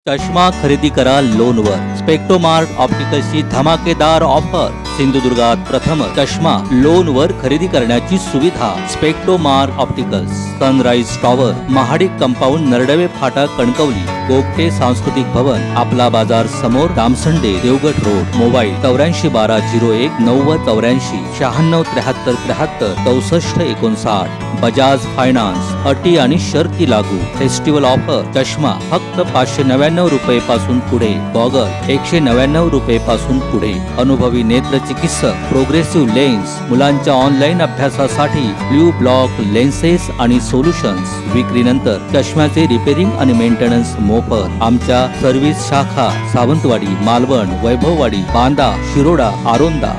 चष्मा खरेदी करा लोनवर. स्पेक्ट्रोमार्ट ऑप्टिकल्सची धमाकेदार ऑफर. सिंधुदुर्गात प्रथम चष्मा लोनवर खरेदी करण्याची सुविधा. Spectromart opticals, sunrise tower, Mahadik compound, Naradwe फाटा, कणकवली. गोगटे सांस्कृतिक भवन, आपला बाजार समोर, Damsande, Devgad road. Mobile 841201 9084 96 73 73 64 59. Bajaj finance. अटी आणि शर्ती लागू. Festival offer. चष्मा फक्त 599 रुपये पासून पुढे. गॉगल 199 रुपये पासून पुढे. अनुभवी नेत्र चिकित्सक. Progressive lens. मुलांच्या ऑनलाईन अभ्यासासाठी ब्ल्यू ब्लॉक लेन्सेस आणि सोल्युशन्स. विक्रीनंतर चष्म्याचे रिपेरिंग आणि मेंटेनन्स मोफत. आमच्या सर्व्हिस शाखा सावंतवाडी, मालवण, वैभववाडी, बांदा, शिरोडा, आरोंदा.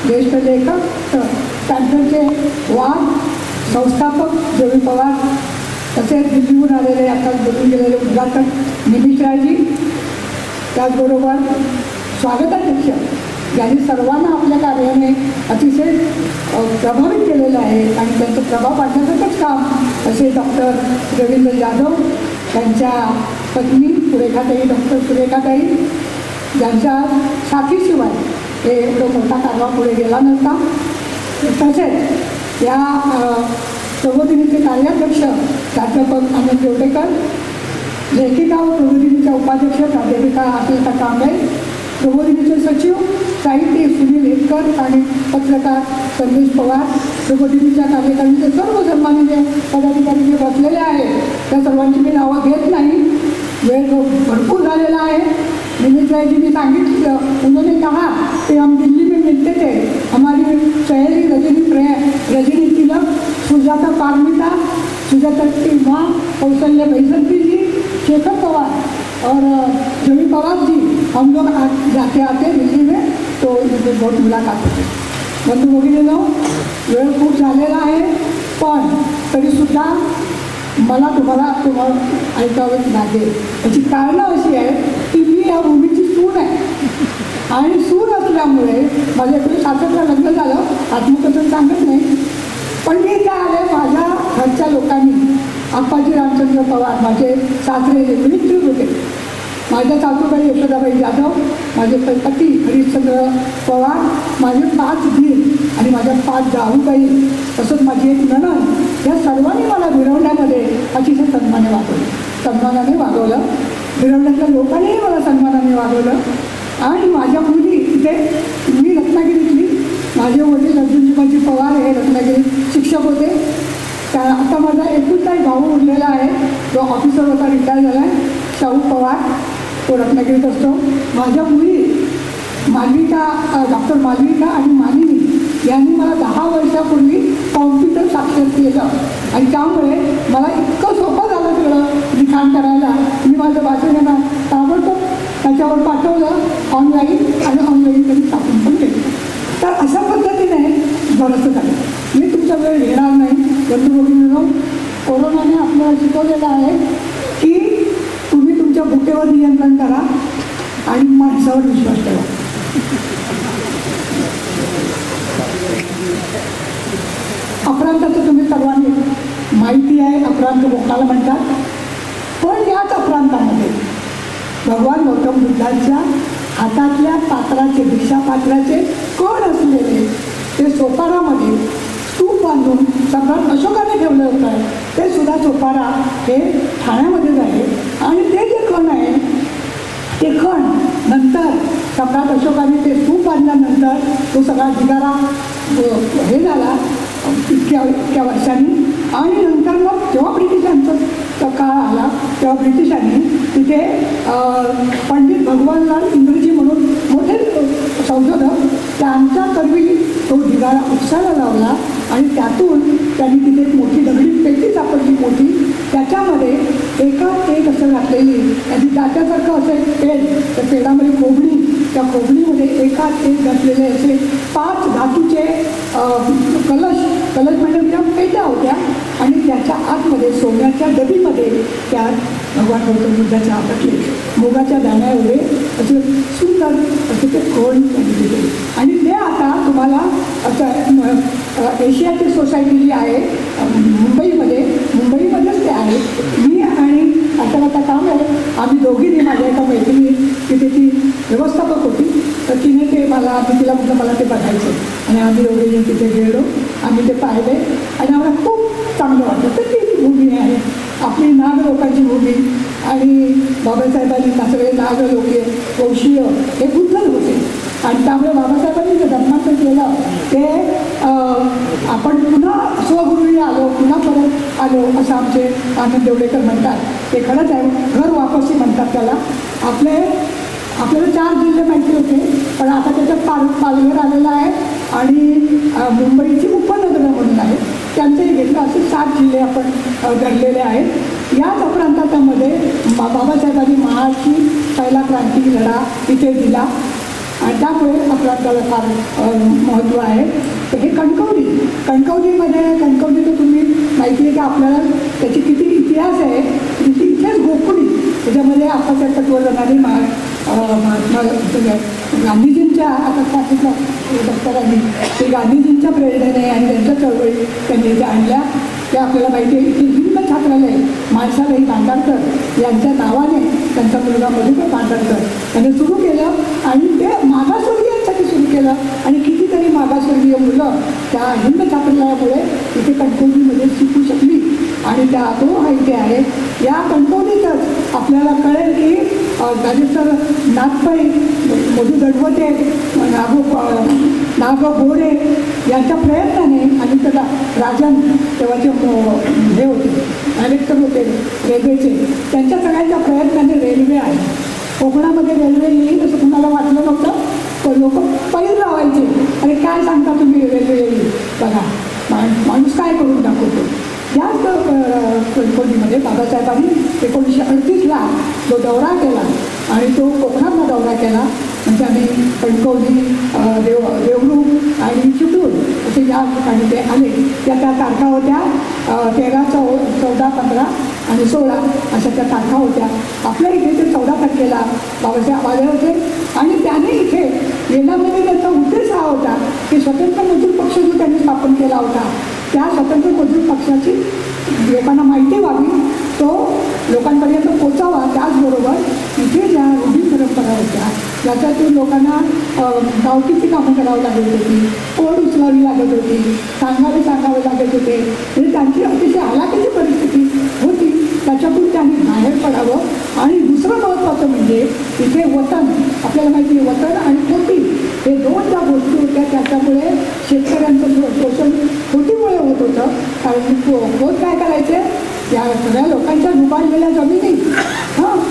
ज्येष्ठ लेखक त्यांचे वाद संस्थापक जोवी पवार, तसेच दिल्लीहून आलेले आता बोलून गेलेले उद्घाटक निमिषराजी, त्याचबरोबर स्वागताध्यक्ष ज्यांनी सर्वांना आपल्या कार्याने अतिशय प्रभावित केलेलं आहे आणि त्यांचा प्रभाव पाडण्याचंच काम असे डॉक्टर रवींद्र जाधव, त्यांच्या पत्नी सुरेखाताई, डॉक्टर सुरेखाताई, ज्यांच्या साथीशिवाय हे एवढं मोठा कारभार पुढे गेला नसता. तसेच या प्रबोधिनीचे कार्याध्यक्ष प्राध्यापक आनंद देवडेकर, लेखिका व प्रबोधिनीच्या उपाध्यक्ष प्राध्यापिका अस्मिता कांबळे, प्रबोधिनीचे सचिव साहित्य सुनील हेटकर आणि पत्रकार संदेश पवार, प्रबोधिनीच्या कार्यकारिणीचे सर्व सन्माननीय पदाधिकारी जे बसलेले आहेत त्या सर्वांची मी नावं घेत नाही, वेळ भरपूर झालेला आहे. निमित राय जी ने सांगितलं, उन्होंने कहा कि हम दिल्ली में मिलते थे. हमारी सहेली रजनी तिलक, सुजाता पारमिता, सुजाता की माँ कौशल्य बैसंती जी, शेखर पवार और जोवी पवार जी, हम लोग जाते आते दिल्ली में तो इनसे बहुत मुलाकात होती. बंधू भगिनींनो, वेळ खूप झालेला आहे, पण तरीसुद्धा मला तुम्हाला ऐकावंच लागेल. याची कारणं अशी आहेत की मी या भूमीची सून आहे आणि सून असल्यामुळे माझ्या इकडे सासरला लग्न झालं, आत्मकथन सांगत नाही, पण मी इथे आले. माझ्या घरच्या लोकांनी, आप्पाजी रामचंद्र पवार माझे सासरे मित्र होते, माझ्या सासूबाई यशोदाबाई जाधव, माझे पती हरिश्चंद्र पवार, माझे 5 धीर आणि माझ्या 5 जाऊबाई, तसंच माझी एक नणंद, या सर्वांनी मला मिरवण्यामध्ये अतिशय सन्मानाने वागवलं. मिरवण्यातल्या लोकांनीही मला सन्मानाने वागवलं. आणि माझ्या मुली इथे, मी रत्नागिरीतली, माझे वडील अर्जुनजी पवार हे रत्नागिरीत शिक्षक होते. त्या आता माझा एकूणचा भाऊ उरलेला आहे, जो ऑफिसर होता, रिटायर झाला आहे, शाहू पवार, तो रत्नागिरीत असतो. माझ्या मुली मालविका, डॉक्टर मालविका आणि मालिनी यांनी मला 10 वर्षापूर्वी कॉम्प्युटर साक्षर केलं आणि त्यामुळे मला इतकं सोपं झालं सगळं लिखाण करायला. मी माझं वाचन ताबडतोब त्याच्यावर पाठवलं ऑनलाईन आणि ऑनलाईन त्यांनी टाकून पण केलं. तर अशा पद्धतीने बरंच झालं. मी तुमचा वेळ घेणार नाही. बंधू भगिनींनो, कोरोनाने आपल्याला शिकवलेलं आहे की तुम्ही तुमच्या भुकेवर नियंत्रण करा आणि माणसावर विश्वास ठेवा. अपरांताचं तुम्ही सर्वांनी माहिती आहे, अपरांत बोकाला म्हणतात. पण याच अपरांतामध्ये भगवान गौतम बुद्धांच्या हातातल्या पात्राचे, भिक्षा पात्राचे कण असलेले ते सोपारामध्ये स्तूप बांधून सम्राट अशोकाने ठेवलं होतं. ते सुद्धा सोपारा हे ठाण्यामध्येच आहे. आणि ते जे कण आहे ते कण नंतर सम्राट अशोकाने ते स्तूप बांधल्यानंतर तो सगळा ढिगारा हे झाला इतक्या वर्षांनी. आणि नंतर मग जेव्हा ब्रिटिशांचा काळ आला तेव्हा ब्रिटिशांनी तिथे पंडित भगवानलाल इंग्रजी म्हणून मोठे संशोधक, त्यांच्या करवी तो ढिगारा उपसायला लावला आणि त्यातून त्यांनी तिथे एक मोठी दगडी पेटी सापडली मोठी. त्याच्यामध्ये एकात एक असं घातलेली त्याची दाट्यासारखं असं एक पेड, त्या पेडामध्ये खोबणी, त्या खोबणीमध्ये एकात एक घातलेले असे 5 धातूचे कलश म्हणजे त्या पेट्या होत्या आणि त्याच्या आतमध्ये सोन्याच्या डबीमध्ये त्यात भगवान गौतम बुद्धाच्या हातातले मुगाच्या दाण्या एवढे असे सुंदर असे ते कोण दिले. आणि ते आता तुम्हाला आता एशियाटिक सोसायटी जी आहे मुंबईमध्येच ते आहे. मी आणि आता काम आहे. आम्ही दोघींनी, माझ्या एका मैत्रिणी तिथे ती व्यवस्थापक होती, तर तिने ते मला, मी तिला म्हटलं मला ते बघायचं आणि आम्ही दोघींनी तिथे गेलो. आम्ही ते पाहिले आणि आम्हाला खूप चांगलं वाटलं. तर ती भूमी आहे आपली, नाग लोकांची भूमी. आणि बाबासाहेबांनी सगळे नाग लोके वंशीय हे बुद्धच होते आणि त्यामुळे बाबासाहेबांनी जे धर्मांतर केलं ते आपण पुन्हा स्वगुरूने आलो, पुन्हा परत आलो असं आमचे आनंद देवडेकर म्हणतात. ते खरंच आहे, घर वापसी म्हणतात त्याला. आपल्याला 4 जिल्हे माहिती होते, पण आता त्याच्यात पालघर आलेला आहे आणि मुंबईची उपनगरं म्हणून आहे, त्यांचंही घेतलं. असे 7 जिल्हे आपण धरलेले आहेत. याच प्रांतामध्ये बाबासाहेबांनी महाराष्ट्री पहिला क्रांती लढा इथे दिला आणि त्यामुळे आपल्याला फार महत्त्व आहे. तर हे कणकवलीमध्ये तर तुम्ही माहिती आहे की आपल्याला त्याची किती इतिहास आहे. इथेच गोकुळी, त्याच्यामध्ये आप्पासाहेब पटवर्धनांनी महात्मा गांधीजींच्या, आता सांगितलं डॉक्टरांनी, ते गांधीजींच्या प्रेरणेने आणि त्यांच्या चळवळी त्यांनी ज्या आणल्या त्या आपल्याला माहिती आहे. इथे हिंद छात्रालय माणसालाही भांडारकर यांच्या नावाने त्यांचा मुलगा मधुकर भांडारकर त्यांनी सुरू केलं आणि ते मागासवर्गीयांसाठी सुरू केलं आणि कितीतरी मागासवर्गीय मुलं त्या हिंद छात्रालयामुळे इथे कणकवलीमध्ये शिकू शकली आणि त्या तो इथे आहे. या कणकवलीतच आपल्याला कळेल की राजेश्वर नागपै, मधु दडवते, नाग गोरे यांच्या प्रयत्नाने आणि त्याला राजन तेव्हाचे हे होते, डायरेक्टर होते रेल्वेचे, त्यांच्या सगळ्यांच्या प्रयत्नाने रेल्वे आहे. कोकणामध्ये रेल्वे येईल असं कुणाला वाटलं नव्हतं, पण लोक पैर लावायचे, अरे काय सांगता तुम्ही रेल्वे येईल, बघा माणूस काय करून दाखवतो. याच कणकवलीमध्ये बाबासाहेबांनी 1938ला जो दौरा केला आणि तो कोकणातला दौरा केला, म्हणजे आम्ही कणकवली, देवरूख आणि चिपळूण असे ज्या ठिकाणी ते आले त्या तारखा होत्या 13, 14, 15 आणि 16 अशा त्या तारखा होत्या. आपल्या इथे ते 14 तारखेला बाबासाहेब आले होते आणि त्याने इथे येण्यामध्ये त्याचा उद्देश हा होता की स्वतंत्र मजूर पक्ष जो त्यांनी स्थापन केला होता त्या स्वतंत्र मजूर पक्षाची लोकांना माहिती व्हावी, तो लोकांपर्यंत पोचावा. त्याचबरोबर इथे ज्या रूढी परंपरा होत्या ज्याच्यातून लोकांना गावकीची कामं करावी लागत होती, ओढ उचलावी लागत होती, सांगावे लागत होते, म्हणजे त्यांची अतिशय हलाखीची परिस्थिती होती, त्याच्यातून त्यांनी बाहेर पडावं. आणि दुसरं महत्त्वाचं म्हणजे इथे वतन, आपल्याला माहिती आहे वतन आणि पोती हे 2 ज्या गोष्टी होत्या त्याच्यामुळे शेतकऱ्यांचं शोषण पोतीमुळे होत होतं. कारण पोत काय करायचे, या सगळ्या लोकांच्या डुबाडलेल्या जमिनी,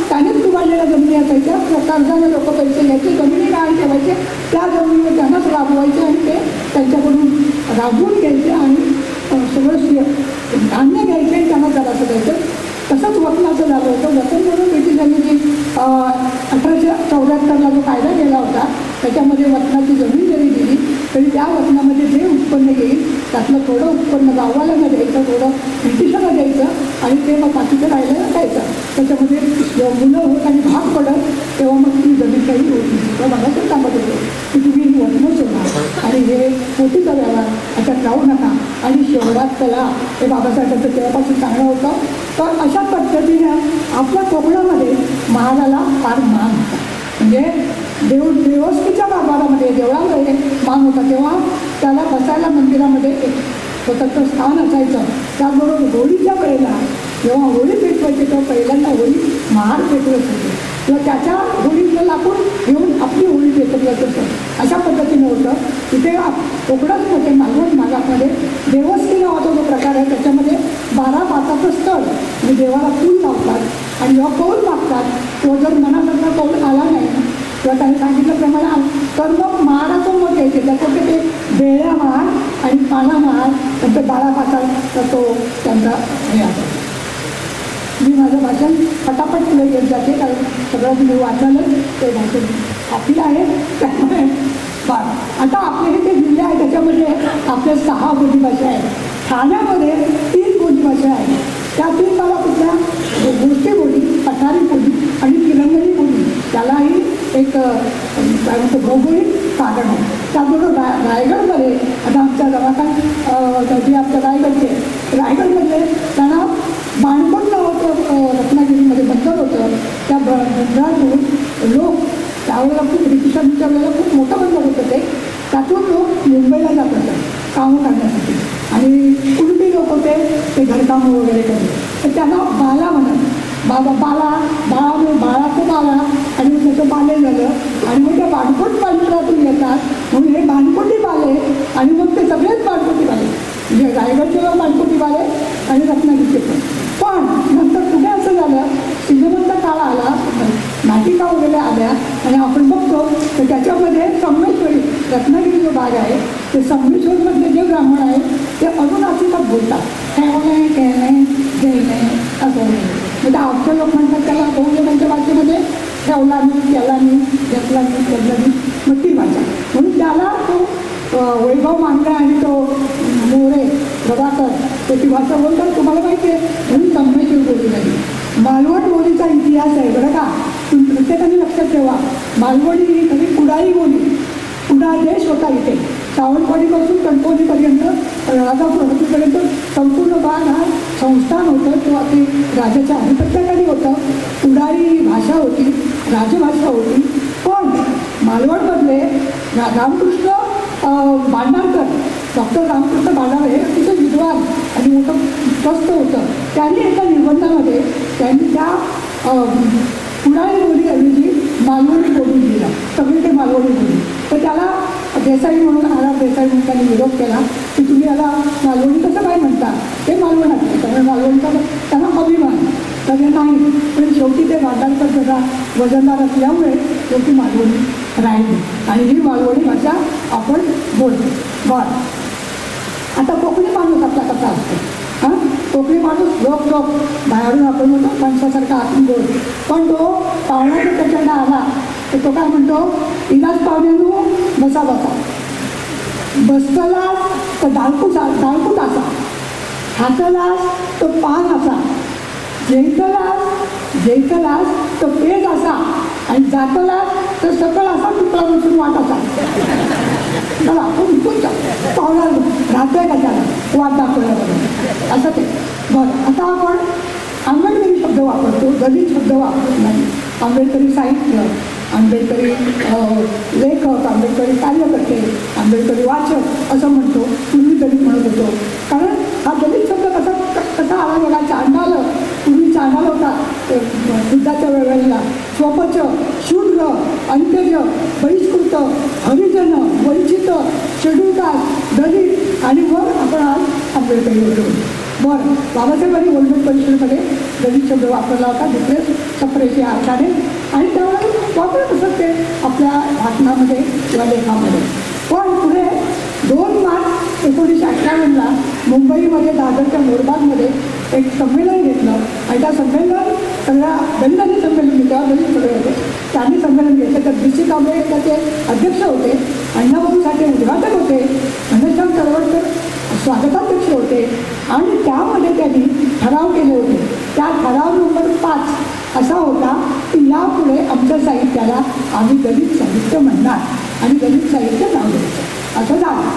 त्यानेच डुबाडलेल्या जमिनी असायच्या, कर्जाने लोक पैसे घ्यायचे, जमिनी काढून ठेवायचे, त्या जमिनीवर त्यांनाच राबवायचे आणि ते त्यांच्याकडून राबवून घ्यायचे आणि सगळं धान्य घ्यायचे आणि त्यांना जरासं द्यायचं. तसंच वतनाचं झालं होतं. वतन म्हणून ब्रिटिशांनी जी 1874ला जो कायदा केला होता त्याच्यामध्ये वतनाची जमीन जरी दिली तरी त्या वतनामध्ये जे उत्पन्न येईल त्यातलं थोडं उत्पन्न गावाला द्यायचं, थोडं ब्रिटिशांना द्यायचं आणि ते मग बाकीचं राहिलं द्यायचं. त्याच्यामध्ये जेव्हा मुलं होत आणि भाग पडत तेव्हा मग ती जमीन काही होती. तेव्हा मला ते सांगत होतो की तुम्ही वतनं सोडा आणि हे पोतीचा व्यवहार याच्यात राहू नका आणि शहरात चला. हे बाबासाहेबांचं तेव्हापासून चांगलं होतं. तर अशा पद्धतीनं आपल्या कोकणामध्ये महालाला फार मान होता. म्हणजे देवस्थीच्या गाभारामध्ये देवळामध्ये मान होता. तेव्हा त्याला बसायला मंदिरामध्ये एक स्वतंत्र स्थान असायचं. त्याचबरोबर होळीच्या वेळेला जेव्हा होळी पेटवायची तेव्हा पहिल्यांदा होळी महाड पेटवत होते किंवा त्याच्या होळीतलं लाकूड घेऊन आपली होळी पेटवत होतं. अशा पद्धतीनं होतं. तिथे कोकणामध्ये मालवण भागामध्ये देवस्थी नावाचा जो प्रकार आहे त्याच्यामध्ये 12 पाताचं स्थळ म्हणजे देवाला फूल लावतात आणि जेव्हा कौल मागतात तो जर मनासारखा कौल आला नाही किंवा त्यांनी सांगितल्याप्रमाणे तर मग महाराचं मत घ्यायचे. त्याच्यामध्ये ते बेळ्या महार आणि पाना महार नंतर 12 पाताचा तो त्यांचा हे आहे. मी माझं भाषण फटाफट पुढे घेत जाते कारण सगळं मी वाचलं ते भाषण आपलं आहे. त्यामुळे आता आपले हे जे जिल्हे आहे त्याच्यामध्ये आपल्या 6 बोलीभाषा आहेत. ठाण्यामध्ये 3 बोलीभाषा आहेत. त्या 3 मला कुठल्या गोष्टी बोली, पठारी बोली आणि किरंगणी बोली, त्यालाही एक काय म्हणतो भौगोलिक कारण आहे. त्याचबरोबर रायगडमध्ये आता आमच्या दवाखान्यात जे आपल्या रायगडचे रायगडमध्ये त्यांना बाणकोट नावाचं रत्नागिरीमध्ये बंदर होतं. त्या बंदरातून लोक त्यावेळेला खूप ब्रिटिशांच्या वेळेला खूप मोठं बंदर होतं ते. त्यातून लोक मुंबईला जात होते कामं करण्यासाठी आणि कुणबी लोक होते ते घरकामं वगैरे करत. तर त्यांना बाला म्हणत बाळाचं बाळा आणि मग त्याचं बाले झालं आणि मग त्या बाणकोट बांधकातून येतात म्हणून हे बाणकोटी बाले आणि मग ते सगळेच बाणकोटी बाले म्हणजे रायगडचे बाणकोटी बाले आणि रत्नागिरीचे पण नंतर पुढे असं झालं श्रीमंत काळ आला नाटिका वगैरे आल्या आणि आपण बघतो तर त्याच्यामध्ये संगमेश्वरी रत्नागिरी जो भाग आहे ते संगमेश्वरमधले जे ब्राह्मण आहेत ते अनुनासिकात बोलतात खेळणे खेळणे खेळणे असं म्हणजे आमच्या लोक म्हणतात त्याला बहुजनांच्या भाषेमध्ये ठेवला मी केला मी घेतला मी केला मी मग ती भाषा म्हणून त्याला तो वैभव मांडे आणि तो मोरे प्रभाकर तो ती भाषा बोलतात तुम्हाला माहिती आहे म्हणून संगमेश्वर बोलली नाही. मालवण बोलीचा इतिहास आहे बरं का. तुम्ही प्रत्येकाने लक्षात ठेवा मालवणी ही खरी कुडाळी बोली कुडाळ देश होता इथे सावंतवाडीपासून कणकवलीपर्यंत राजापूर हद्दीपर्यंत संपूर्ण भाग हा संस्थान होतं किंवा ते राजाच्या अधिपत्याखाली होतं. कुडाळी भाषा होती राजभाषा होती. पण मालवणमधले रामकृष्ण भांडारकर डॉक्टर रामकृष्ण भांडारकर हे अतिशय विद्वान आणि मोठं स्वस्थ होतं. त्यांनी एका निबंधामध्ये त्यांनी त्या कुडाळी बोलीऐवजी मालवणी बोलून दिला सगळी ते मालवणी बोली. तर त्याला देसाई म्हणून आला देसाई म्हणून त्यांनी विरोध केला की तुम्ही याला मालवणी कसं काय म्हणता ते मालवणात त्यामुळे मालवणीचा त्यांना अभिमान तर नाही पण शेवटी ते भांडारकर जरा वजनदार असल्यामुळे शेवटी मालवणी राहिली आणि ही मालवणी भाषा आपण बोलतो. बरं आता कोकणी माणूस आपला कसा असतो कोकणी माणूस लोक बाहेरून आपण म्हणतो माणसासारखा आतून गोड पण तो पाहुण्याचा त्याच्याकडे आला तर तो काय म्हणतो इलाज पाहुण्यानो बसा बसतलास तर दालकूट असा हातलास तो पान असा जेतलास तो पेज असा आणि जातलास तर सकळ असा तुकडा बसून वाट असा. चला आपण पाहुणा राहतोय का त्याला वाट दाखवल्याबरोबर असं ते. बरं आता आपण आंबेडकरी शब्द वापरतो दलित शब्द वापरत नाही. आंबेडकरी साहित्य आंबेडकरी लेखक आंबेडकरी कार्यकर्ते आंबेडकरी वाचक असं म्हणतो. पूर्वी दलित म्हणत होतो कारण हा दलित शब्द कसा आला बघा. चांडाल पूर्वी चांडाल होता बुद्धाच्या वेळेला स्वपच शूद्र अंत्यज बहिष्कृत हरिजन वंचित शेड्यूल कास्ट दलित आणि मग आपण आज आंबेडकरी बोलतो. बरं बाबासाहेबांनी वर्ल्ड परिषदेमध्ये दलित शब्द वापरला होता दुसरे सप्रेशी अर्थाने आणि त्यामुळे वापरत असत ते आपल्या भाषणामध्ये किंवा लेखामध्ये. पण पुढे 2 मार्च 1958ला मुंबईमध्ये दादरच्या मोरबागमध्ये एक संमेलन घेतलं आणि त्या संमेलन सगळ्या दलितांनी संमेलन घेतलं दलित सगळे होते त्यांनी संमेलन घेतलं. तर BC कांबळे त्याचे अध्यक्ष होते अण्णाभाऊ साठे उद्घाटक होते घनश्याम तळवटकर स्वागताध्यक्ष होते आणि त्यामध्ये त्यांनी ठराव केले होते. त्या ठराव नंबर 5 असा होता की यापुढे आमच्या साहित्याला आम्ही दलित साहित्य म्हणणार आणि दलित साहित्य नाव द्यायचं असं झालं.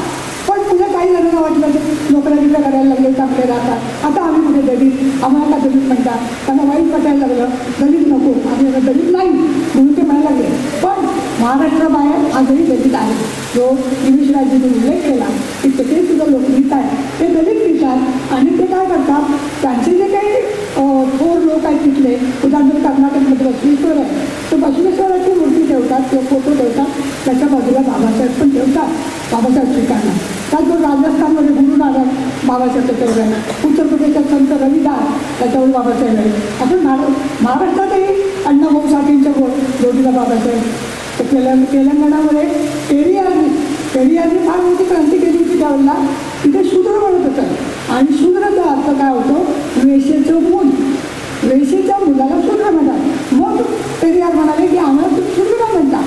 पण पुढे काही जणांना वाटलं की नोकऱ्या करायला लागले चांगले राहतात आता आम्ही कुठे दलित आम्हाला का दलित म्हणतात त्यांना वाईट वाटायला लागलं दलित नको आम्ही आता दलित नाही म्हणून ते म्हणायला लागले. पण महाराष्ट्राबाहेर आजही दलित आहे. जो इंग्लिश राज्याने उल्लेख केला की ते सुद्धा लोक लिहित आहेत ते दलित लिहितात आणि ते काय करतात त्यांचे जे काही थोर लोक आहेत तिथले उदाहरणार्थ कर्नाटकमध्ये बसवेश्वर आहे तर बसवेश्वराची मूर्ती ठेवतात किंवा फोटो ठेवतात त्याच्या बाजूला बाबासाहेब पण ठेवतात बाबासाहेब स्वीकारणार. त्याचबरोबर राजस्थानमध्ये गुरु नानक बाबासाहेब त्याच्यावर आहे उत्तर प्रदेशात संत रविदास त्याच्यावर बाबासाहेब आहे. आपण महाराष्ट्रातही अण्णाभाऊ साठेंच्या जोडीला बाबासाहेब तर तेलंगणामध्ये पेरियारने फार मोठी क्रांती केली होती त्यावेळेला तिथे शूद्र म्हणत होतं आणि शूद्राचा अर्थ काय होतो वेश्येचं मूल वेश्येच्या मुलाला शूद्र म्हणतात. मग पेरियार म्हणाले की आम्हाला तुम्ही शूद्र म्हणता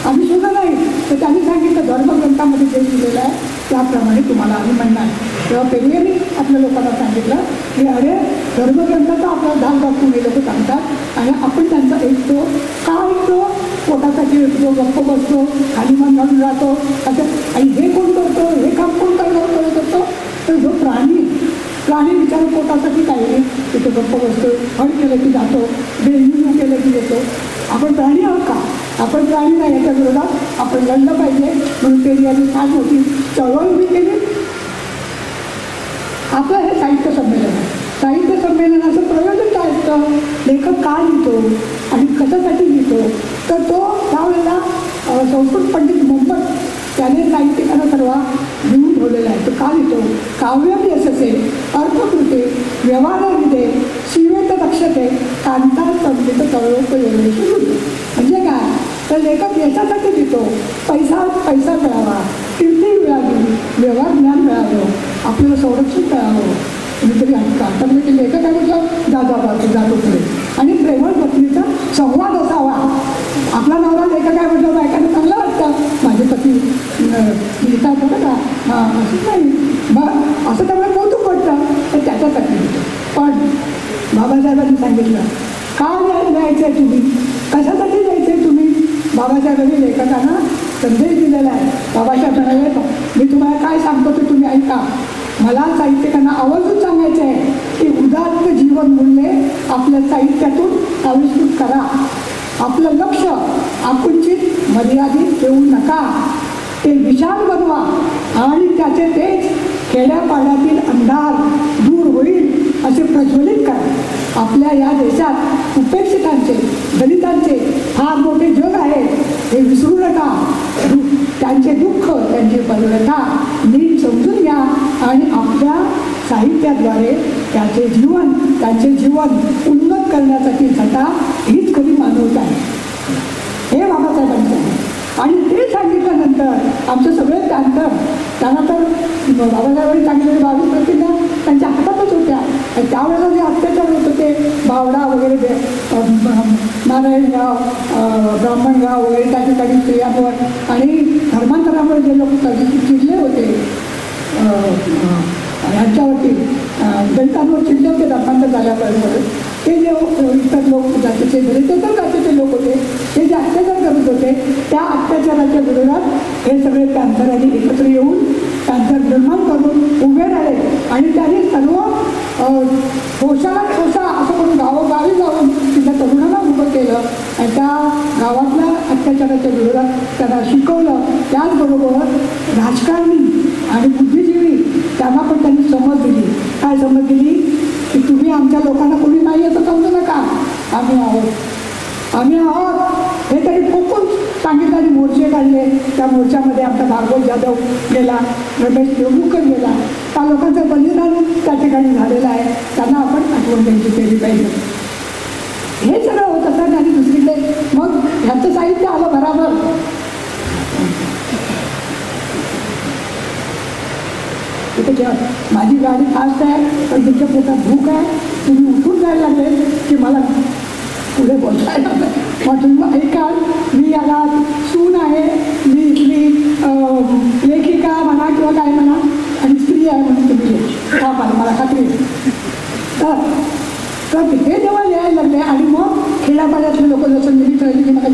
आम्ही शूद्र नाही. तर त्यांनी सांगितलं धर्मग्रंथामध्ये जे लिहिलेलं आहे त्याप्रमाणे तुम्हाला आम्ही म्हणणार. तेव्हा पेरियारने आपल्या लोकांना सांगितलं की अरे धर्मग्रंथाचा आपला धाक दाखवून हे लोक सांगतात आणि आपण त्यांचा ऐकतो का ऐकतो पोटासाठी ऐकतो गप्प बसतो खाली मन घालून राहतो असं आणि हे कोण करतो हे काम कोण करतो तर जो प्राणी प्राणी विचार पोटासाठी काही नाही, तिथे गप्प बसतो, फळ केलं की जातो, बेंजू केलं की येतो. आपण प्राणी आहोत का? आपण प्राणी नाही. याच्या विरोधात आपण लढलं पाहिजे. म्हणून पेरियाने फार मोठी चळवळ उभी केली. आपलं हे साहित्य संमेलन आहे. साहित्य संमेलनाचं प्रयोजन काय असतं? लेखक का लिहितो आणि कशासाठी लिहितो? तर तो त्यावेळेला संस्कृत पंडित मोहम्मद त्याने साहित्यिकांना सर्व लिहून ठेवलेला आहे. तो का लिहितो? काव्यम यशसे अर्थकृते व्यवहारविदे शिवेत दक्षते कांता संगीत चळवळोपयोगी. म्हणजे काय? तर लेखक यशासाठी लिहितो. पैसा मिळावा, कीर्ती मिळावी, व्यवहार ज्ञान मिळावं, आपल्याला संरक्षण मिळावं. कुणीतरी आता म्हणजे लेखक आहे म्हटलं जातो पुढे. आणि प्रेमळ पत्नीचा संवाद असावा. आपला नवरा लेखक आहे म्हटलं बायकांना चांगलं वाटतं, माझे पती लिहितात बरं का, असंच नाही मग असं त्यामुळे कौतुक वाटतं. तर त्याच्यासाठी लिहितो. पण बाबासाहेबांनी सांगितलं का लिहायचं आहे तुम्ही, कशासाठी लिहायचं आहे तुम्ही? बाबासाहेबांनी लेखकांना संदेश दिलेला आहे. बाबासाहेब म्हणाले मी तुम्हाला काय सांगतो ते तुम्ही ऐका. मला साहित्यिकांना आवर्जून सांगायचं आहे की उदात्त जीवन मूल्ये आपल्या साहित्यातून आविष्कृत करा. आपलं लक्ष आकुंचित मर्यादित ठेवू नका. ते विशाल बनवा आणि त्याचे तेज खेड्यापाड्यातील अंधार दूर होईल असे प्रज्वलित करा. आपल्या या देशात उपेक्षितांचे, दलितांचे फार मोठे जग आहे हे विसरू नका. त्यांचे दुःख, त्यांची पदव्यथा नीट समजून घ्या आणि आपल्या साहित्याद्वारे त्यांचे जीवन उन्नत करण्यासाठी झटा हीच खरी मानवता आहे. हे बाबासाहेबांचं आहे. आणि ते सांगितल्यानंतर आमचं सगळं त्यांना तर बाबासाहेबांनी सांगितलेले 22 प्रतिज्ञा त्यांच्या हातातच होत्या. त्यावेळेला जे अत्याचार होत होते, बावडा वगैरे, नारायणगाव, ब्राह्मणगाव वगैरे त्या ठिकाणी स्त्रियांवर आणि धर्मांतरामुळे जे लोक चिडले होते ह्यांच्यावरती, दलितांवर चिडले होते धर्मांतर झाल्यापर्यंत, ते जे इतर लोक जातीचे दलितेतर जातीचे लोक होते ते जे अत्याचार करत होते त्या अत्याचाराच्या विरोधात हे सगळे पॅन्थरांनी एकत्र येऊन पॅन्थर निर्माण करून उभे राहिले. आणि त्यांनी सर्व ठोशाला ठोसा असं करून गावोगावी जाऊन तिथल्या तरुणांना उभं केलं आणि त्या गावातल्या अत्याचाराच्या विरोधात त्यांना शिकवलं. त्याचबरोबर राजकारणी आणि बुद्धिजीवी त्यांना पण त्यांनी समज दिली. काय समज दिली? की तुम्ही आमच्या लोकांना कोणी नाही असं समजू नका, आम्ही आहोत हे तरी फुकून सांगितलं. आणि मोर्चे काढले. त्या मोर्चामध्ये आमचा भार्गव जाधव गेला, रमेश देवमुखर गेला. त्या लोकांचं बलिदान त्या ठिकाणी झालेलं आहे. त्यांना आपण आठवण द्यायची केली पाहिजे. हे सगळं होत असतं. आणि दुसरीकडे मग ह्याचं साहित्य आलं बराबर. माझी गाडी फास्ट आहे पण तुमच्या पोटात भूक आहे, तुम्ही उठून जायला लागले की मला पुढे बोलतायला. मग तुम्ही ऐका, मी याला सून आहे, मी इथली लेखिका म्हणा किंवा काय म्हणा आणि स्त्री आहे म्हणून तुम्ही का मला खात्री. तर हे जेव्हा लिहायला लागले आणि मग खेड्यापाड्यातले लोक जसं मी मला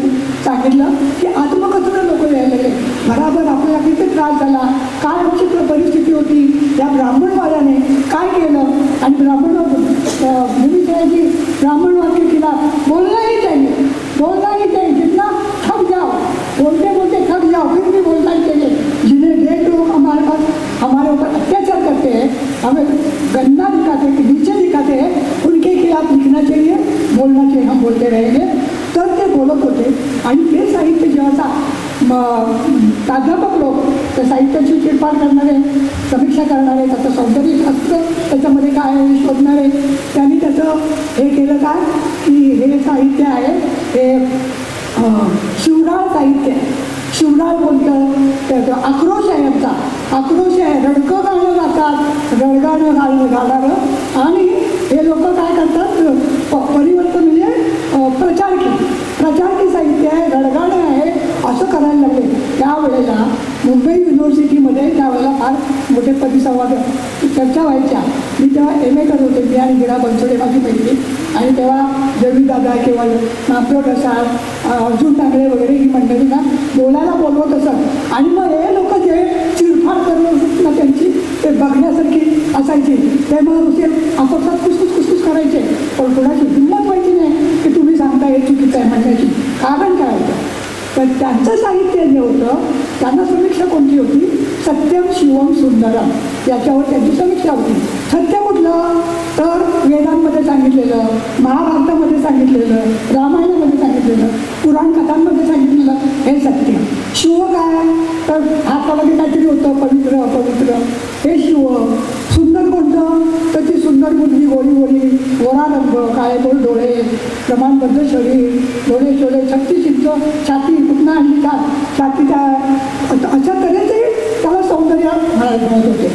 सांगितलं की आत्मकथनं लोक लिहायला लागले. बराबर आपल्याला किती त्रास झाला, काय विचित्र परिस्थिती होती. या ब्राह्मणवाद्याने काय केलं आणि ब्राह्मणवाद के खिलाफ बोलना ही चाहिए जितना थक जाओ, बोलते थक जाओ, फिर भी बोलना ही चाहिए. जिन्हें डेढ़ लोग हमारे ऊपर अत्याचार करते हैं, हमें गंदा दिखाते हैं, नीचे दिखाते हैं, उनके खिलाफ लिखना चाहिए, बोलना चाहिए. हम बोलते रहेंगे. तर ते बोलत होते. आणि ते साहित्य जेव्हा प्राध्यापक लोक त्या साहित्याची चिडपाड करणारे, समीक्षा करणारे, त्याचं सौंदर्यशास्त्र त्याच्यामध्ये काय शोधणारे, त्यांनी त्याचं हे केलं काय की हे साहित्य आहे हे शिवराळ साहित्य आहे. शिवराळ बोलतं त्याचं आक्रोश आहे, यांचा आक्रोश आहे. रडकं गाणं गातात, रडगाणं गाणारं. आणि हे लोक काय करतात, परिवर्तन म्हणजे प्रचारकी साहित्य आहे, रडगाणं आहे असं करायला लागले. त्यावेळेला मुंबई युनिव्हर्सिटीमध्ये त्यावेळेला फार मोठे परिसंवाद चर्चा व्हायच्या. मी तेव्हा MA करत होते, मी आणि गिरा बनसोडे माझी मैत्री. आणि तेव्हा जवीदादा किंवा नामदेव ढसाळ, अर्जुन टांगळे वगैरे ही मंडळींना बोलायला बोलवत असत. आणि मग हे लोक जे चिरफाड करून त्यांची ते बघण्यासारखी असायची. ते मग ते आपापसात कुसकुस करायचे, पण कोणाची हिंमत व्हायची नाही की तुम्ही सांगता हे चुकीचं आहे म्हणण्याची. कारण काय होतं तर त्यांचं साहित्य जे होतं, त्यांना समीक्षा कोणती होती? सत्यम शिवम सुंदरम, याच्यावर त्यांची समीक्षा होती. सत्य कुठलं तर वेदांमध्ये सांगितलेलं, महाभारतामध्ये सांगितलेलं, रामायणामध्ये सांगितलेलं, पुराण कथांमध्ये सांगितलेलं हे सत्य. शिव काय तर हातामध्ये काहीतरी होतं पवित्र अपवित्र, हे शिव. सुंदर कोणतं तर ती सुंदर मुलगी, गोरी गोरी, गोरा रंग, काळे गोल डोळे, प्रमाणबद्ध शरीर, डोळे शोळे, छत्तीस छाती, कुठनं आणली का छातीच्या, अशा तऱ्हेचे त्याला सौंदर्य म्हणत होते.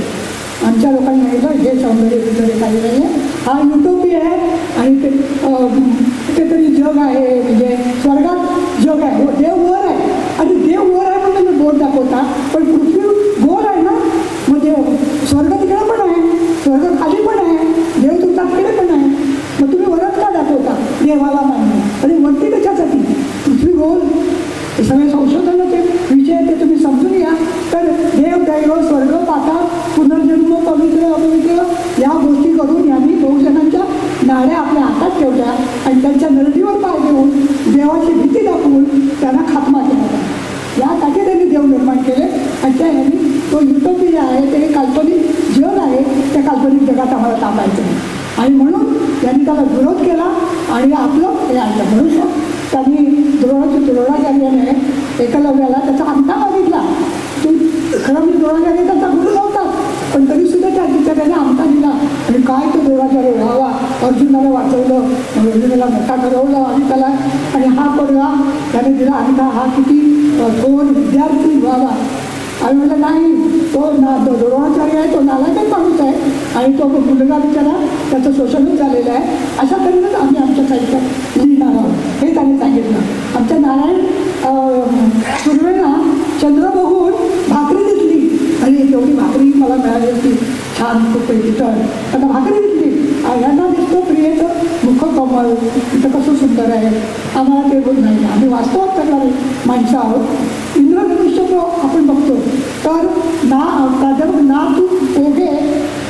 आमच्या लोकांनी सांगितलं हे सौंदर्य वगैरे काही नाही आहे, हा युटोपी आहे आणि ते कुठेतरी जग आहे, म्हणजे स्वर्गात जग आहे, हो देव वर आहे. आणि देव वर आहे म्हणून तुम्ही बोट दाखवता, पण पृथ्वी गोल आहे ना, मग देव स्वर्ग तिकडे पण आहे, स्वर्ग खाली पण आहे, देव तुमच्याकडे पण आहे, मग तुम्ही वरच का दाखवता देवाला मान्य? आणि वरती कशासाठी? पृथ्वी गोल. हे सगळे संशोधनाचे विषय ते तुम्ही समजून घ्या. तर देव दैव स्वर्ग पाताळ पुनर्जन्म पवित्र अपवित्र या गोष्टी करून यांनी 2 जणांच्या नाड्या आपल्या हातात ठेवल्या आणि त्यांच्या नरडीवर पाय देऊन देवाची भीती दाखवून त्यांना खात्मा केला. यासाठी त्यांनी देव निर्माण केले. आणि त्या ह्यांनी तो युटोपी जे आहे ते काल्पनिक जग आहे, त्या काल्पनिक जगात आम्हाला थांबायचं नाही. आणि म्हणून त्यांनी त्याला विरोध केला आणि आपलं हे आणलं. म्हणून त्यांनी द्रोणाचार्याने एकलव्याला त्याचा अंगठा मागितला. खरं मी द्रोणाचार्य त्याचा गुरु नव्हता, पण तरीसुद्धा त्याने अंगठा दिला. आणि काय तो द्रोणाचार्य व्हावा, अर्जुनाला वाचवलं, अर्जुनाला मोठा ठरवलं आणि त्याला, आणि हा पडला त्याने दिला अंगठा, हा किती थोर विद्यार्थी व्हावा. आणि म्हटलं नाही, तो द्रोणाचार्य आहे तो नालायक माणूस आहे आणि तो मुलगा बिचारा त्याचं शोषणच झालेलं आहे. अशा तऱ्हेनंच आम्ही आमच्या साहित्यात लिहिणार आहोत हे त्यांनी सांगितलं. आमच्या नारायण सुर्वेना चंद्र बघून भाकरी दिसली, आणि तेवढी भाकरी मला मिळाली होती छान खूप तर आता भाकरी दिसली. यांना दिसतो प्रियेचं मुख कमल तिथं कसं सुंदर आहे, आम्हाला ते बोल नाही. आम्ही वास्तवात करणारे माणसं आहोत. इंद्रधनुष्य आपण बघतो तर प्राध्यापक ना तू ओघे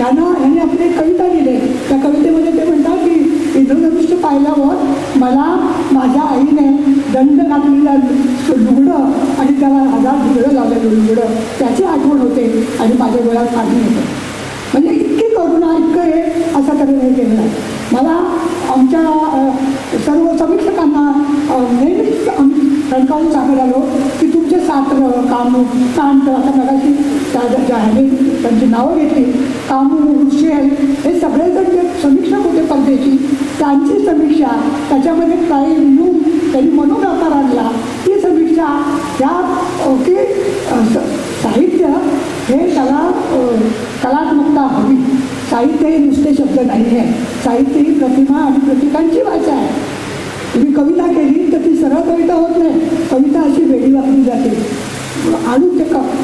यांनी आपली कविता लिहिली. त्या कवितेमध्ये ते म्हणतात की इंद्रधनुष्य पाहिल्यावर मला माझ्या आईने दंड घातलेलं लुगडं आणि त्याला 1000 झिगडं लावलेलं लुगडं त्याची आठवण होते आणि माझ्या डोळ्यात पाणी येतं. म्हणजे इतकी करुणा, इतकं हे अशा तऱ्हेने केलेलं आहे. मला आमच्या सर्व समीक्षकांना नेहमीच आम्ही ठणकावून सांगत आलो की तुमचे सात्र कामू कांत, आता मगाशी ह्याने त्यांची नावं घेतली, कामू रुशेल हे सगळेजण जे समीक्षक होते परदेशी, त्यांची समीक्षा त्याच्यामध्ये काही लिहून त्यांनी मनोप्रकार आणला. ती समीक्षा त्या की साहित्य हे त्याला कलात्मकता हवी. साहित्य हे नुसते शब्द नाही आहे, साहित्य ही प्रतिमा आणि प्रतीकांची भाषा आहे. तुम्ही कविता केली तर ती सरळ कविता होत नाही, कविता अशी वेगळी वापरली जाते आणि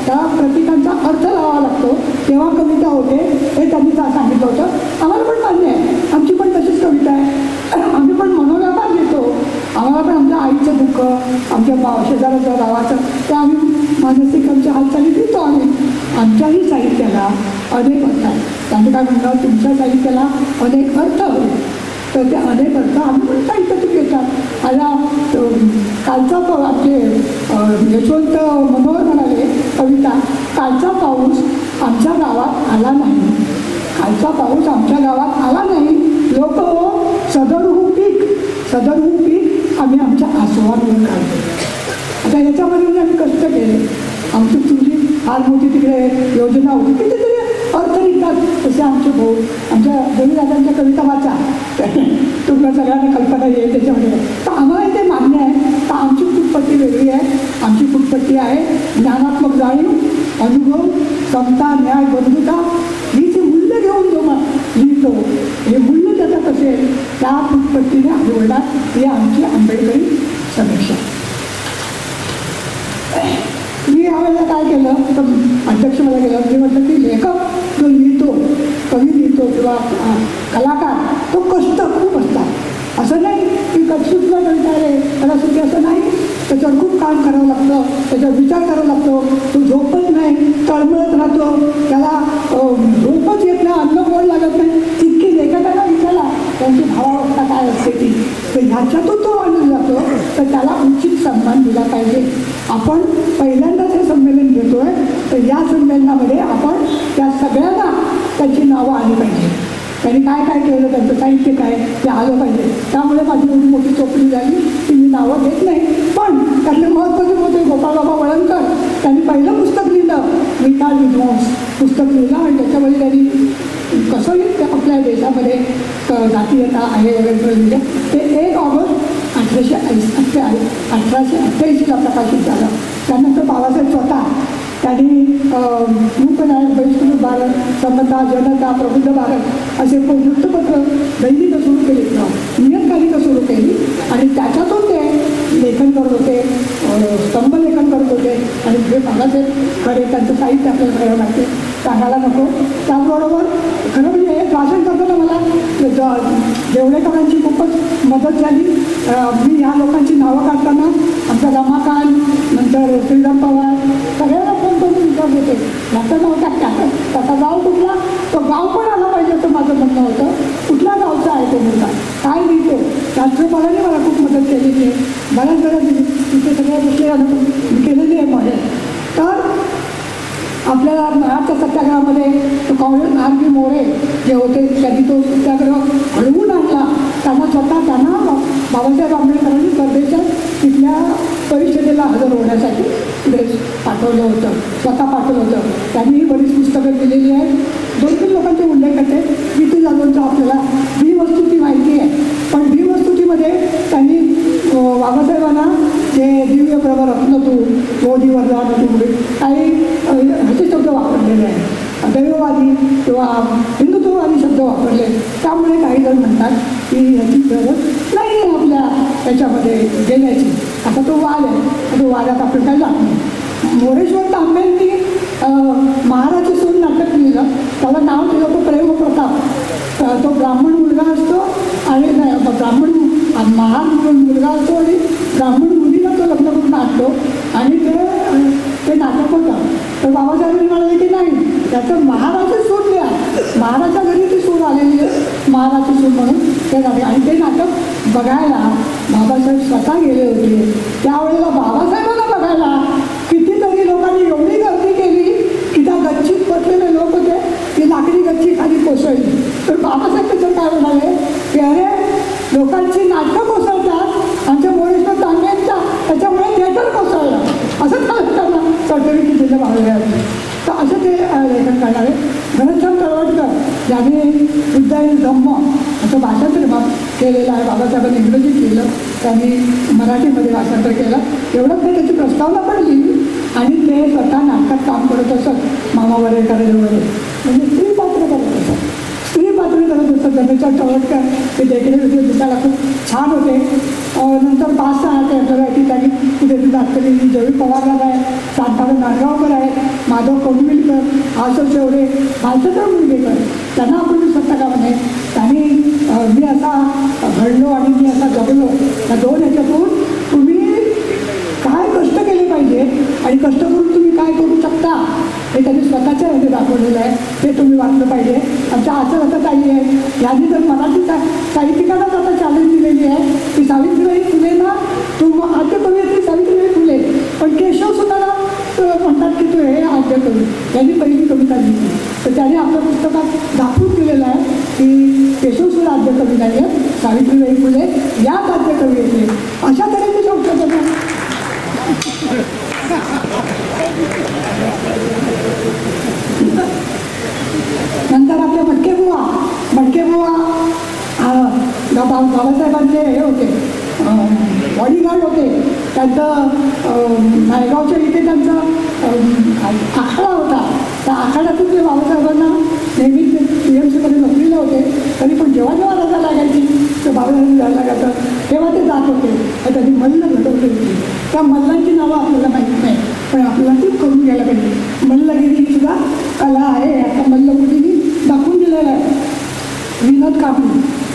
त्या प्रतीकांचा अर्थ लावावा लागतो तेव्हा कविता होते. हे त्यांनी सांगितलं होतं. आम्हाला पण मान्य आहे, आमची पण तशीच कविता आहे, आम्ही पण मनोव्यापार घेतो. आम्हाला पण आमच्या आईचं दुःख, आमच्या शेजाराच्या गावाचं ते आम्ही मानसिक आमच्या हालचाली देतो. आमच्याही साहित्याला अनेक अर्थ आहेत. त्यांनी काय म्हणतात, तुमच्या साहित्याला अनेक अर्थ हवे, तर ते अनेक अर्थ आम्ही पण साहित्यातून घेतात. आता कालचा आपले यशवंत मनोहर म्हणाले कविता, कालचा पाऊस आमच्या गावात आला नाही, कालचा पाऊस आमच्या गावात आला नाही, लोक सदरहून पीक आम्ही आमच्या आसवांवर काढतो. आता याच्यामध्ये आम्ही कष्ट केले, आमची तुझी फार मोठी तिकडे योजना होती, कितीतरी अर्थ निघतात. तसे आमचे भाऊ, आमच्या दोन्ही दादांच्या कविता वाचा, तुम्हाला सगळ्यांना कल्पना येईल त्याच्यामध्ये. तर आम्हाला ते मान्य आहे. तर आमची फुटपट्टी वेगळी आहे. आमची फुटपट्टी आहे ज्ञानात्मक जाणीव, अनुभव, समता, न्याय, बंधुता ही जी मूल्य घेऊन जो लिहितो, हे मूल्य त्याच्यात असेल त्या फुटपट्टीने आढळतात. ही आमची आंबेडकरी समीक्षा. मी यावेळेला काय केलं तर अध्यक्ष मला गेलं, मी म्हटलं की लेखक जो लिहितो, कवी लिहितो किंवा कलाकार, तो कष्ट खूप असतात. असं नाही की कटसुटला कंटाळे त्याला सुट्टी, असं नाही. त्याच्यावर खूप काम करावं लागतं, त्याच्यावर विचार करावा लागतो. तो झोपत नाही, तळमळत राहतो, त्याला झोपच येत नाही, अन्न गोड लागत नाही. तितकी लेखकांना विचारा त्यांची भावावस्था काय असते ती. तर ह्याच्यातून तो आणला जातो, तर त्याला उचित सन्मान दिला पाहिजे. आपण पहिल्यांदाच हे संमेलन घेतोय, तर या संमेलनामध्ये आपण त्या सगळ्यांना त्यांची नावं आली पाहिजे. त्यांनी काय काय केलं, त्यांचं साहित्य काय ते आलं पाहिजे. त्यामुळे माझी एवढी मोठी चोपडी झाली की मी नावं घेत नाही. पण त्यातले महत्त्वाचे होते गोपाळबाबा वळणकर. त्यांनी पहिलं पुस्तक लिहिलं, विकाळ विध्वंस पुस्तक लिहिलं, आणि त्याच्यामध्ये त्यांनी कसंही आपल्या देशामध्ये जातीयता आहे वगैरे लिहिलं. ते 1 ऑगस्ट 1888ला प्रकाशित झालं. त्यानंतर बाबासाहेब स्वतः त्यांनी मूकनायक, बहिष्कृत भारत, समता, जनता, प्रबुद्ध भारत असे वृत्तपत्र दैनिकं सुरू केली, नियतकालिकं सुरू केली, आणि त्याच्यातून ते लेखन करत होते, स्तंभलेखन करत होते. आणि जे बाबासाहेब खरे त्यांचं साहित्य आपल्याला करावं लागते, सांगायला नको. त्याचबरोबर खरं म्हणजे हे भाषण करताना मला देवळेकरांची खूपच मदत झाली. मी ह्या लोकांची नावं काढताना आमचा रमाकांत, नंतर श्रीराम पवार, सगळ्यांना फोन करून विचारत होते, माझं नाव काय, त्याचा गाव कुठला, तो गाव पण आला पाहिजे असं माझं म्हणणं होतं. कुठल्या गावचा आहे तो मुलगा, काय लिहितो. राष्ट्रपालांनी मला खूप मदत केलेली आहे, बऱ्याच वेळा तिथे सगळ्या गोष्टी केलेली आहे मध्ये. तर आपल्याला मराठा सत्याग्रहामध्ये तो काँग्रेस आर.पी. मोरे जे होते, त्यांनी तो सत्याग्रह घडवून आणला. त्यांना बाबासाहेब आंबेडकरांनी परदेशात तिथल्या परिषदेला हजर होण्यासाठी तिकडे पाठवलं होतं, स्वतः पाठवलं होतं. त्यांनीही बरीच पुस्तकं दिलेली आहेत. 2-3 लोकांचे उल्लेख करते. विधी जाधवचा आपल्याला द्विवस्तुती माहिती आहे, पण द्विवस्तुतीमध्ये त्यांनी बाबासाहेबांना जे दिव्य प्रभा रत्न तू मोदीवर जा तुकडे काही ह्याचे शब्द वापरलेले आहेत, दैववादी किंवा हिंदुत्ववादी शब्द वापरले. त्यामुळे काही जण म्हणतात की ह्याची गरज नाही आहे आपल्या त्याच्यामध्ये गेल्याची. आता तो वाद आहे, तो वादात आपण काय जात नाही. मोरेश्वर तांबेंनी महाराज सून नाटक लिहिलं, त्याला नाव दिलं होतं प्रेम प्रताप. तो ब्राह्मण मुलगा असतो आणि ब्राह्मण महान मुलगा असतो आणि ब्राह्मण मुलीला तो लग्न करून आणतो, आणि ते नाटक होतं. तर बाबासाहेबांनी म्हणाले की नाही, त्याचं महाराज सून लिहा. महाराजा घरी ती सून आलेली आहे, महाराज सून म्हणून ते नाटक. आणि ते नाटक बघायला बाबासाहेब स्वतः गेले होते. त्यावेळेला बाबासाहेबांना बघायला कितीतरी लोकांनी एवढी गर्दी केली की त्या गच्चीत बसलेले लोक होते, ती लाकडी गच्ची खाली कोसळली. तर बाबासाहेब त्याचं काय म्हणाले की अरे लोकांची नाटकं कोसळतात, आमच्या मोरेश्वर तांब्यांच्या त्याच्यामुळे थिएटर कोसळलं, असं त्यांना सर्टिफिकेट दिलं बाबासाहेबांनी. तर असं ते लेखन करणारे घनश्याम तळवटकर ज्याने उद्यान धम्म असं भाषांतर केलेलं आहे. बाबासाहेबांनी इंग्रजीत लिहिलं, त्यांनी मराठीमध्ये भाषांतर केलं. एवढंच नाही, त्याची प्रस्तावना पण लिहिली, आणि ते स्वतः नाटकात काम करत असत. मामा वरेकरांजवळ म्हणजे स्त्री पात्र करत असत, स्त्री पात्र करत असत. घनश्याम तळवटकर ते देखील दिसायला खूप छान होते. नंतर 5-6 आपल्याला ठिकाणी कुठे दाखवलेली जवी पवारराव आहे, शांताराम नांदगावकर आहेत, माधव कोंडविलकर, आसफ शेवडे, भालचंद्र मुंडगेकर, त्यांना आपण सत्ताकामध्ये त्यांनी मी असा घडलो आणि मी असा जगलो, या 2 ह्याच्यातून तुम्ही काय कष्ट केले पाहिजे आणि कष्ट करून तुम्ही काय करू शकता हे त्यांनी स्वतःच्या ह्याने दाखवलेलं आहे. ते तुम्ही वाचलं पाहिजे. आमच्या आचरता ताई आहे, यांनी तर मराठी साहित्यिकांनाच आता चॅलेंज दिलेली आहे की सावित्रीबाई फुलेंना तू आद्य कवयित्री सावित्रीबाई फुले, पण केशव सुद्धा म्हणतात की तू हे आद्य कवी. यांनी पहिली कविता लिहिली, तर त्याने आपल्या पुस्तकात दाखवून दिलेलं आहे की केशव सुद्धा आद्य कवी नाही आहे, सावित्रीबाई फुले याच आद्य कवी येते. अशा तऱ्हेचे शब्द नंतर आपले मटकेबुवा बाबासाहेबांचे हे होते, बॉडीगार्ड होते. त्यांचं नायगावच्या इथे त्यांचा आखाडा होता. त्या आखाड्यातून ते बाबासाहेबांना नेहमी PMCमध्ये नोकरीला होते. तरी पण जेव्हा जेव्हा रजा लागायची तर बाबासाहेब जायला लागायचं तेव्हा ते जात होते. त्यांनी मल्ल घडवली होती. त्या मल्लांची नावं आपल्याला माहीत नाही, पण आपल्याला ती करून घ्यायला पाहिजे. मल्लगिरी सुद्धा कला आहे, आता मल्लमुलींनी दाखवून दिलेलं आहे. विनोद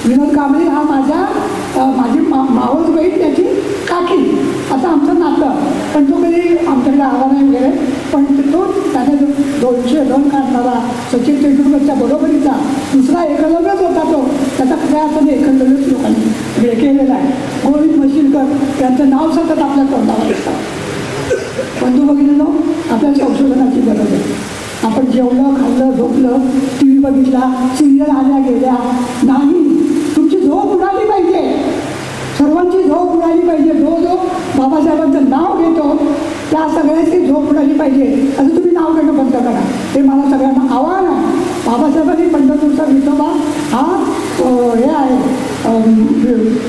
विनोद कांबळे हा माझी मावस बहीण त्याची काकी असं आमचं नातं. पण तो कधी आमच्याकडे आला नाही वगैरे. पण तो त्याने 202 काढणारा सचिन तेंडुलकरच्या बरोबरीचा दुसरा एकलव्यच होता. तो त्याचा खऱ्या अर्थाने एकलव्यच लोकांनी हे केलेला आहे. गोविंद मशिलकर यांचं नाव सतत आपल्या तोंडावर असतं. बंधू भगिनींनो, आपल्या संशोधनाची गरज आहे. आपण जेवलं, खाल्लं, झोपलं, टी व्ही बघितला, सिरियल आल्या गेल्या नाही. तुमची झोप उडाली पाहिजे, सर्वांची झोप उडाली पाहिजे. जो बाबासाहेबांचं नाव घेतो त्या सगळ्याची झोप उडाली पाहिजे. असं तुम्ही नाव घेणं बंद करा, हे मला सगळ्यांना आव्हान आहे. बाबासाहेबांनी पंढरपूरचा विठोबा हा हे आहे,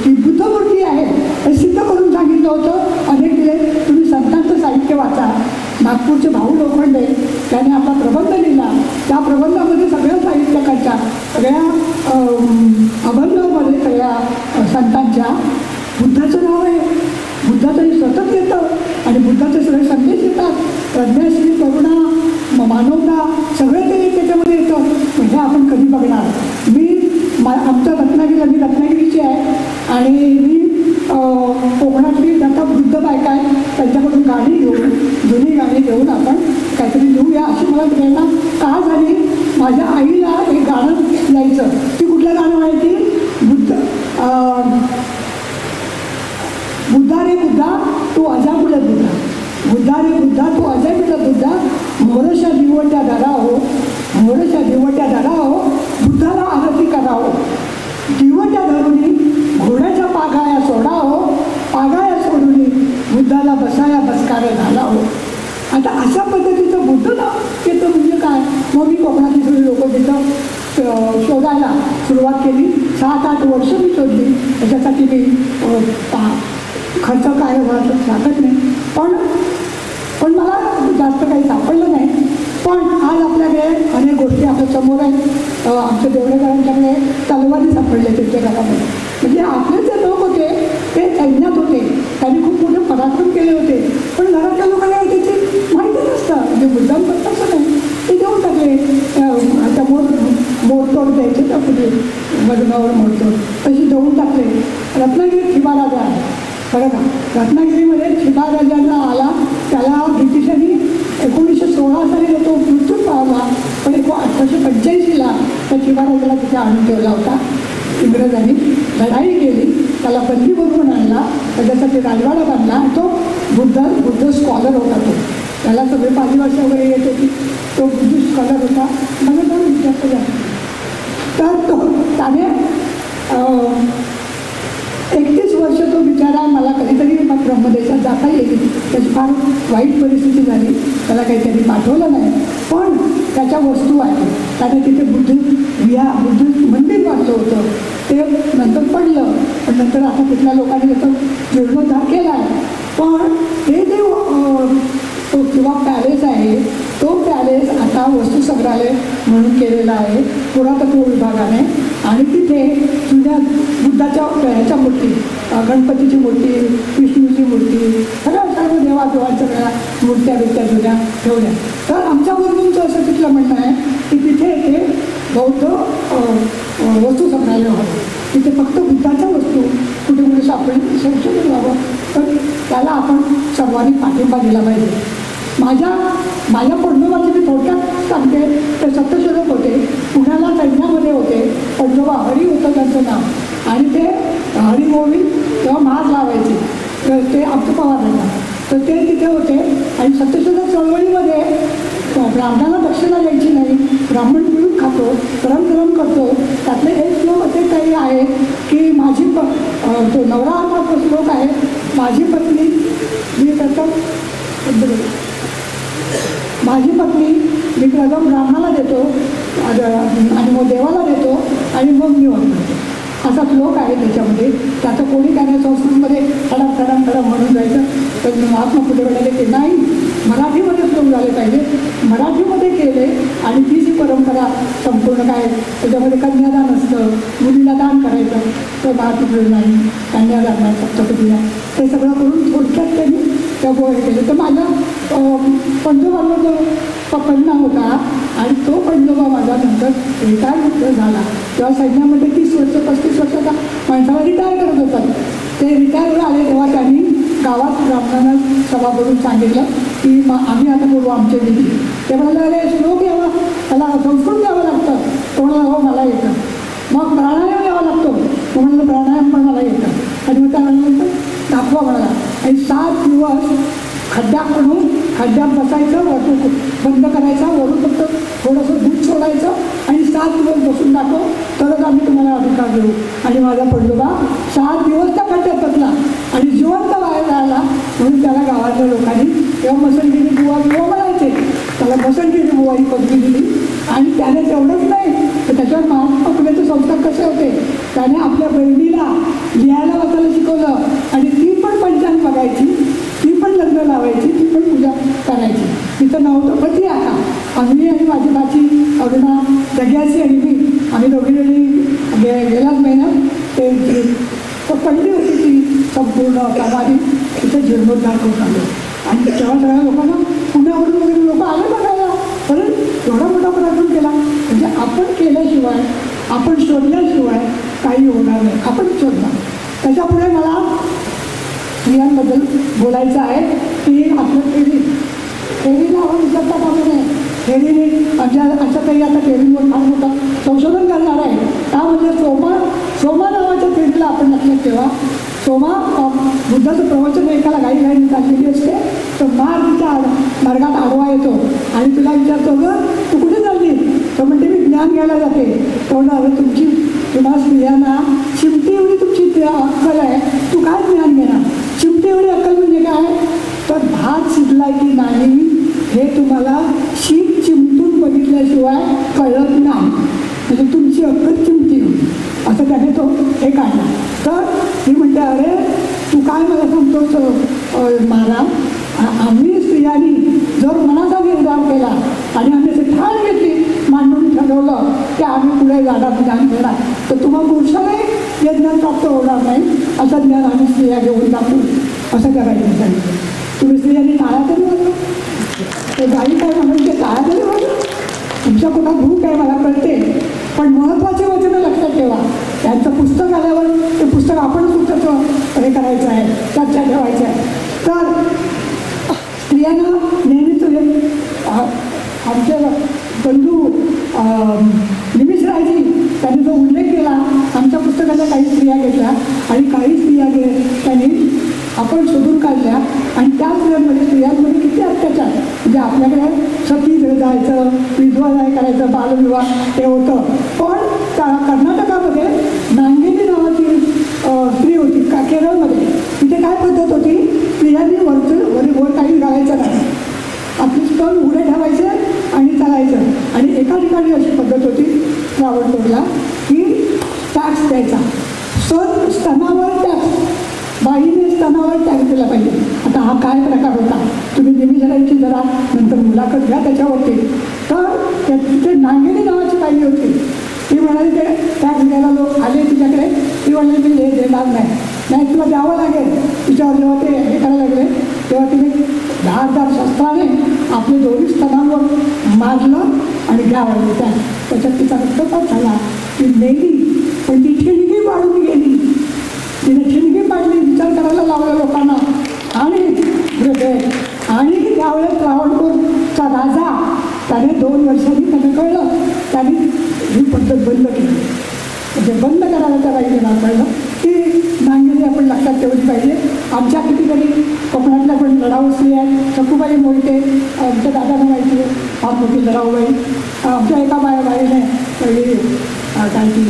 ती बुद्धमूर्ती आहे हे सिद्ध करून सांगितलं होतं. अनेक दिले. तुम्ही संतांचं साहित्य वाचा. नागपूरचे भाऊ लोखंडे त्याने आपला प्रबंध लिहिला. त्या प्रबंधामध्ये सगळ्या साहित्यकांच्या, सगळ्या अभंगामध्ये सगळ्या संतांच्या बुद्धाचं नाव आहे. बुद्धाचंही सतत येतं आणि बुद्धाचे सगळे संदेश येतात. प्रज्ञाश्री, करुणा, मानवता सगळे ते त्याच्यामध्ये येतं. म्हणजे आपण कधी बघणार. आमचं मी रत्नागिरीची आहे आणि मी कोकणातली आता वृद्ध बायका आहे त्यांच्याकडून गाणी घेऊन, जुनी गाणी घेऊन आपण काहीतरी लिहूया अशी मला प्रेरणा का झाली. माझ्या आईला एक गाणं यायचं. ती कुठलं गाणं माहिती? बुद्धा रे बुद्धा तू अजामुळ बुद्धा, बुद्धा रे बुद्धा तू अजामुळ बुद्धा, मोरशा दिवट्या धरा हो, मोरशा दिवट्या धरा हो, बुद्धाला आरती करा हो, दिवट्या धरुनी घोड्याच्या पागाया सोडा हो, पागाया सोडून बुद्धाला बसाया बसकार झाला हो. आता अशा पद्धतीचं बुद्ध नाव येतं म्हणजे काय. मग मी कोकणातली सगळी लोकं तिथं शोधायला सुरुवात केली. 7-8 वर्ष मी शोधली. त्याच्यासाठी मी खर्च काय सांगत नाही, पण मला जास्त काही सापडलं नाही. पण आज आपल्याकडे अनेक गोष्टी आपल्या समोर आहेत. आमच्या देवळेकरांच्याकडे तलवारी सापडल्या त्यांच्या घरामध्ये. म्हणजे आपले जे लोक होते ते सैन्यात होते, त्यांनी खूप मोठे पराक्रम केले होते. पण घरातल्या लोकांना त्याची माहिती नसतं. म्हणजे मुद्दाम पण तसं नाही, ते देऊन टाकले. आता मोडतोड द्यायचे त्या पुढे लग्नावर मोडतोड तशी देऊन टाकले. रत्नागिरीत शिवाराजा आहे बरं का. रत्नागिरीमध्ये शिवाराजांना आला, त्याला ब्रिटिशांनी 1916 साली तो मृत्यू पावला. पण 1885ला त्या शिवाराजाला तिथे आणून ठेवला होता. इंग्रजांनी लढाई केली, त्याला बंदी बनवून आणला, त्याच्यासाठी राजवाडा बांधला. तो बुद्ध स्कॉलर होता. त्याला सगळे 5 वर्ष वगैरे येत होती. तो बुद्धिस्ट स्कॉलर होता. मला तो विचारतो झाला. तर त्याने 31 वर्ष तो बिचारा मला कधीतरी ब्रह्मदेशात जाता येईल. त्याची फार वाईट परिस्थिती झाली, त्याला काही त्यांनी पाठवलं नाही. पण त्याच्या वस्तू आहेत. त्याने तिथे बुद्ध मंदिर बांधलं होतं. ते नंतर पडलं, पण नंतर आता तिथल्या लोकांनी त्याचा जीर्णोद्धार केला आहे. पण हे जे तो किंवा पॅलेस आहे, तो पॅलेस आता वस्तू संग्रहालय म्हणून केलेला आहे पुरातत्व विभागाने. आणि तिथे जुन्या बुद्धाच्या ह्याच्या मूर्ती, गणपतीची मूर्ती, विष्णूची मूर्ती, सर्व देवादेवांच्या सगळ्या मूर्त्या जुन्या ठेवल्या. तर आमच्या गुरुंचं असं तिथलं म्हणणं आहे की तिथे ते बौद्ध वस्तू संग्रहालय व्हावं. तिथे फक्त बुद्धाच्या वस्तू कुठे कुठे सापडली संशोधन व्हावं. तर त्याला आपण सर्वांनी पाठिंबा दिला पाहिजे. माझ्या पडणोबाची मी थोडक्यात सांगते. ते सत्यशोधक होते, पुण्याला सैन्यामध्ये होते. पडणोबा हरी होतं त्यांचं नाव. आणि ते हरिगोविंद तेव्हा महाग लावायचे, तर ते आमचं पवार होता. तर ते तिथे होते. आणि सत्यशोधक चळवळीमध्ये ब्राह्मणाला दक्षिणा द्यायची नाही, ब्राह्मण मिळून खातो, गरम करतो. त्यातले एक श्लोक असे काही आहे की माझी तो नवरा हा श्लोक आहे, माझी पत्नी मी प्रथम ब्राह्मणाला देतो आणि मग देवाला देतो आणि मग मी वापरतो. असा श्लोक आहे त्याच्यामध्ये. त्याचं कोणी काय नाही संस्कृतमध्ये खडा म्हणून जायचं. तर महात्मा फुले म्हणाले की नाही, मराठीमध्ये श्लोक झाले पाहिजे. मराठीमध्ये केले आणि ती जी परंपरा संपूर्ण काय त्याच्यामध्ये कन्यादान असतं, मुलीला दान करायचं. तर महात्मा फुले नाही, कन्यादान नाही, सप्तपदीला ते सगळं करून थोडक्यात त्यांनी त्या गोळ्या केले. तर माझा पंजोबांवर जो परिणाम होता आणि तो पंजोबा माझा नंतर रिटायर झाला तेव्हा सैन्यामध्ये 30 वर्ष 35 वर्षाचा माणसाला रिटायर करत होतात. ते रिटायर आले तेव्हा त्यांनी गावात ब्राह्मणांना सभा करून सांगितलं की आम्ही आता बोलू आमचे विधी. ते म्हणाले अरे श्लोक यावा त्याला संस्कृत द्यावं लागतं. तो म्हणाला हो मला येतं. मग प्राणायाम यावा लागतो. तो म्हणाला प्राणायाम पण मला येतं. आणि मग त्या म्हणाल्यानंतर दाखवा म्हणाला. आणि 7 दिवस खड्ड्यात म्हणून खड्ड्यात बसायचं, वरतून बंद करायचा, वरून फक्त थोडंसं दूध सोडायचं आणि 7 दिवस बसून दाखव तरच आम्ही तुम्हाला अधिकार देऊ. आणि माझा पंजोबा 7 दिवस त्या खड्ड्यात बसला आणि जिवंत बाहेर राहिला. म्हणून त्याला गावातल्या लोकांनी तेव्हा मसणगिरी बुवा म्हणायचे. त्याला मसणगिरी बुवा ही पदवी दिली. आणि त्याने तेवढंच नाही तर त्याच्यावर महात्मा फुलेचे संस्कार कसे होते. त्याने आपल्या बहिणीला लिहायला वाचायला शिकवलं आणि ती पण पंचांग बघायची, ती पण लग्न लावायची, ती पण पूजा करायची. तिचं नाव होतं पती. आता आम्ही आणि माझी बाची अरुणा जग्यासी आणि मी आम्ही दोघीजणी गेल्याच महिन्यात ते पहिली होती ती संपूर्ण समाधी तिथं जीर्णोद्धार करून आलो. आणि तेव्हा सगळ्या लोकांना पुण्यावरून वगैरे लोक आले बघायला. कारण एवढा मोठा पराक्रम केला. म्हणजे आपण केल्याशिवाय आपण शोधल्याशिवाय काही होणार नाही. आपण शोधणार. त्याच्यापुढे मला स्त्रियांबद्दल बोलायचं आहे की आपलं फेरीला आपण विसरता कामा नये. फेरीने आमच्या काही आता फेरीवर फार मोठं संशोधन करणार आहे. त्यामध्ये सोमा नावाच्या फेरीला आपण लक्षात ठेवा. सोमा बुद्धाचं प्रवचन एकाला घाईघाईने चाललेली असते तर तिच्या मार्गात आडवा येतो आणि तुला विचारतो गं तू कुठे चालली. तर म्हणते मी ज्ञान घ्यायला जाते. तेवढं तुम्हाला स्त्रियांना चिमटी एवढी तुमची अक्कल आहे, तू काय ज्ञान घेणार. चिमटी एवढी अक्कल म्हणजे काय तर भात शिजलाय की नाही हे तुम्हाला शीत चिमटून बघितल्याशिवाय कळत नाही. म्हणजे तुमची अक्कल चिमटी होती असं त्याने तो हे काढला. तर ती म्हणते अरे तू काय मला सांगतोस महाराज, आम्ही स्त्रियांनी जर मनाचा निर्धार केला आणि आम्ही असे ठाण घेतली मांडून ठरवलं की आम्ही पुढे जाणार ज्ञान घेणार तर तुम्हाला पुरुषालाही हे ज्ञान प्राप्त होणार नाही. असं ज्ञान आम्ही स्त्रिया घेऊन टाकू असं करायचं सांगितलं. तुम्ही स्त्रियांनी टाळा तरी वाजवा. ते गाई काय म्हणून ते टाळा तरी वाजवा. तुमच्या कुठला भूक आहे मला कळते पण महत्त्वाची वचनं लक्षात ठेवा. त्यांचं पुस्तक आल्यावर ते पुस्तक आपणच पुस्तकं हे करायचं आहे, चर्चा ठेवायचं आहे. तर स्त्रियांना नेहमीच आमचे बंधू निमिषरायजी त्यांनी जो उल्लेख केला आमच्या पुस्तकाच्या काही स्त्रिया घेतल्या आणि काही स्त्रिया त्यांनी आपण शोधून काढल्या. आणि त्या स्त्रियांमध्ये किती अत्याचार म्हणजे आपल्याकडे सती जायचं, विधवा जाय करायचं, बालविवाह ते होतं. पण कर्नाटकामध्ये नांगेली नावाची स्त्री होती केरळमध्ये. तिथे काय पद्धत होती स्त्रियांनी वर काही घालायचं नाही. आपली स्तन उघडे ठेवायचे आणि चालायचं. आणि एका ठिकाणी अशी पद्धत होती त्रावणकोरला की टॅक्स द्यायचा. स्तनावर टॅक्स, बाईने स्तनावर टॅक्स दिला पाहिजे. आता हा काय प्रकार होता तुम्ही निमिषरांची जरा नंतर मुलाखत घ्या त्याच्यावरती. तर तिथे नांगेली नावाची बाई होती. ती म्हणाली ते टॅक्स द्यायला लोक आले तिच्याकडे. ती म्हणाली मी हे देणार नाही तुला द्यावं लागेल. तिच्यावर जेव्हा ते हे करायला लागले तेव्हा तिने धारदार शस्त्राने आपले दोन्ही स्तनांवर मारलं आणि घ्यावं त्याच्यात तिचा रक्तपात झाला. ती मेली पण ती ठिणगी पाडून गेली. तिने ठिणगी पाडली, विचार करायला लावला लोकांना. आणि त्यावेळेस त्रावणकोरचा राजा त्याने 2 वर्षांनी त्याने कळलं. त्याने ही पद्धत बंद केली. म्हणजे बंद करायला त्या बाईने कळलं की नांगेली आपण लक्षात ठेवली पाहिजे. आमच्या कितीतरी कोकणातल्या पण लढाऊ स्त्री आहेत. सखूबाई मोहिते आमच्या दादांना माहिती आहे, फार मोठी लढाऊबाई. आमच्या एका बाईने पहिली काय ती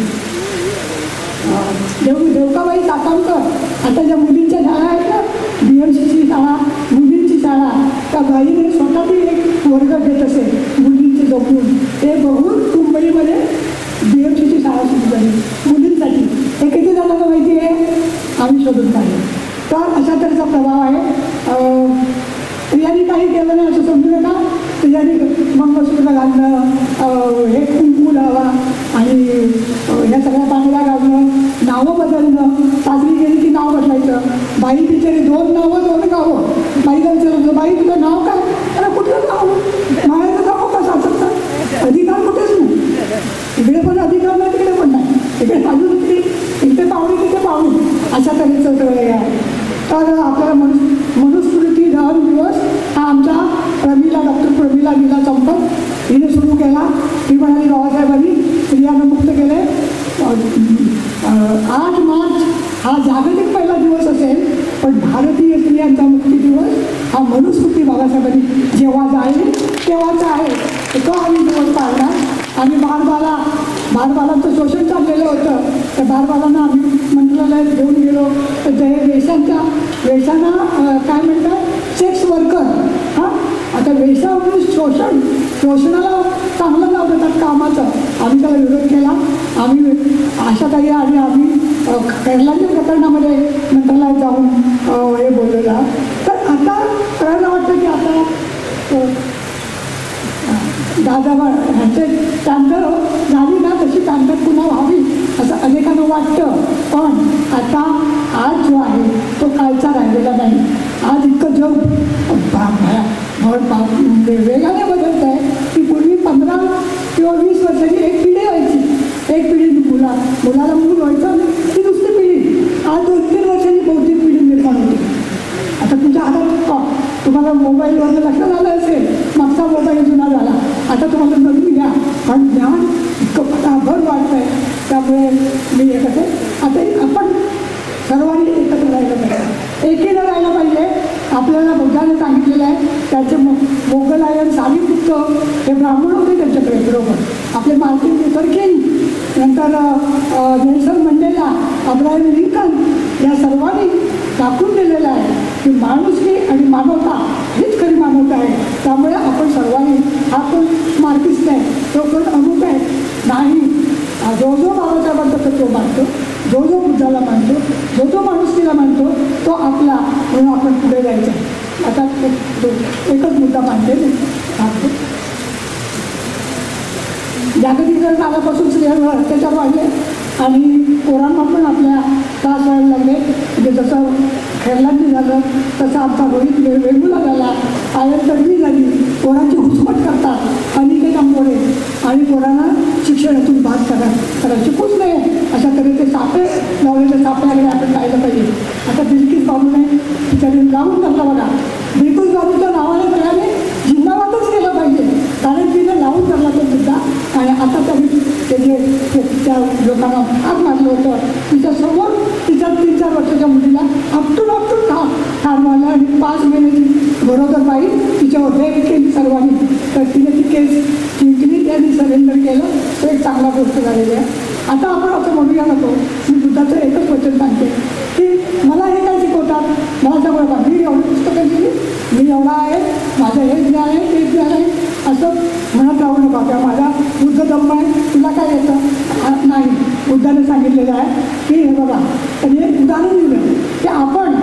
देवकाबाई काकांकर आता ज्या मुलींच्या शाळा आहेत ना BMCची शाळा, मुलींची शाळा, त्या बाईने स्वतः ती एक वर्ग घेत असे मुलींचे जपून. ते बघून मुंबईमध्ये BMCची शाळा सुरू झाली मुलींसाठी. हे किती जणांना माहिती आहे आम्ही शोधून काढलं. तर अशा तऱ्हेचा प्रभाव आहे. स्त्रियांनी काही केलं नाही असं समजू नका. स्त्रियांनी मंगळसूत्र घालणं, हे कुंकू लावा आणि ह्या सगळ्या पांढऱ्या घालणं, नावं बदलणं. साजरी गेली की नाव बदलायचं. बाई बिचारी 2 नावं 2 गावं. बाईला विचारलं बाई तुझं नाव काय? अरे कुठलं नाव? मायाचं नाव का सासरचं? स्त्रियांना मुक्त केले. 8 मार्च हा जागतिक पहिला दिवस असेल, पण भारतीय स्त्रियांचा मुक्ती दिवस हा मनुस्मृती बाबासाहेबांनी जेव्हा जाईल तेव्हाचा आहे, तो आम्ही दिवस पाळणार. आणि बालबालांचं शोषण चाललेलं होतं, त्या बालबालांना आम्ही मंत्रालयात घेऊन गेलो. तर ते वेशांना काय म्हणतात, सेक्स वर्कर. हां, आता वेशावरून शोषणाला चांगलं नाव देतात कामाचं. आम्ही त्याला विरोध केला. आम्ही आशाताई आणि आम्ही केरळाच्या प्रकरणामध्ये मंत्रालयात जाऊन हे बोललेलं. तर आता कळायला वाटतं की आता दादा ह्यांचे तांतर झाली ना, तशी तांतर पुन्हा व्हावी असं अनेकांना वाटतं. पण आता आज जो आहे तो कालचा राहिलेला नाही. आज इतकं जग वेगाने बदलत आहे की पूर्वी 15 किंवा 20 वर्षाची एक पिढी व्हायची. एक पिढी मुलाला मूल व्हायचं ती दुसरी पिढी. आज 2-3 वर्षांनी बौद्धिक पिढी निर्माण होती. आता तुमच्या हातात तुम्हाला मोबाईलवर लक्षात आलं असेल, मागचा मोबाईल जुना झाला, आता तुम्हाला नवीन घ्या. पण ज्ञान इतकं फटाफट वाढतं आहे. त्यामुळे मी हे करते, आता आपण सर्वांनी एकत्र राहिलं पाहिजे, एकीनं राहायला पाहिजे. आपल्याला बुद्धाने सांगितलेलं आहे, त्याचे मोगलायन सालीपुत्र हे ब्राह्मण होते त्यांच्याकडे बरोबर. आपले मार्टिन लुथर किंग, नंतर नेल्सन मंडेला, अब्राहम लिंकन या सर्वांनी दाखवून दिलेलं आहे की माणुसकी आणि मानवता हीच खरी मानवता आहे. त्यामुळे आपण सर्वांनी, हा कोण मार्क्सिस्ट आहे, तो कोण अमुक आहे नाही, जो बाबासाहेबांचं तत्व मानतो, जो बुद्धाला मानतो, जो माणुसकीला मानतो, तो आपला म्हणून आपण पुढे जायचं. आता एकच मुद्दा मानते सांगतो. जागतिक कालापासून स्त्रियांवर अत्याचार वाढले आणि पोरांना पण आपल्या त्रास व्हायला लागले. म्हणजे जसं खेळलांनी झालं तसं आमचा रोहित वेगुला झाला, आयल तडवी झाली. पोरांची हुसमट करतात अनिकेत आंबोडे आणि पोरांना शिक्षणातून बाद करायची खूप नाही. अशा तऱ्हेचे सापे लावलेले सापड्याकडे आपण पाहिलं पाहिजे. आता बिलकिस बाबूने तिच्याकडे लावून धरला बघा. बिलकिस बाबूच्या नावाने सगळ्यांनी जिंदाबादच केलं पाहिजे, कारण तिने लावून धरला तो मुद्दा. आणि आता तरी ते जे त्या लोकांना हात मारलं होतं, तिच्यासमोर तिच्या 3-4 वर्षाच्या मुलीला आपटून ठार मारलं आणि 5 महिन्याची बरोबर बाई तिच्यावर रेप केली सर्वांनी. तर तिने ती केस जिंकली, त्यांनी सरेंडर केलं. तो एक चांगला गोष्ट झालेली आहे. आता आपण असं म्हणूया नको, मी बुद्धाचं एकच वचन सांगते की मला हे काय शिकवतात, मला सगळं बघा, मी एवढी पुस्तकं दिली, मी एवढा आहे, माझं हे ज्ञान आहे, ते ज्ञान आहे, असं म्हणत राहू नका. किंवा माझा बुद्ध धम्म आहे, तुला काय येतं नाही. बुद्धाने सांगितलेलं आहे की हे बघा, त्यांनी एक उदाहरण दिलं की आपण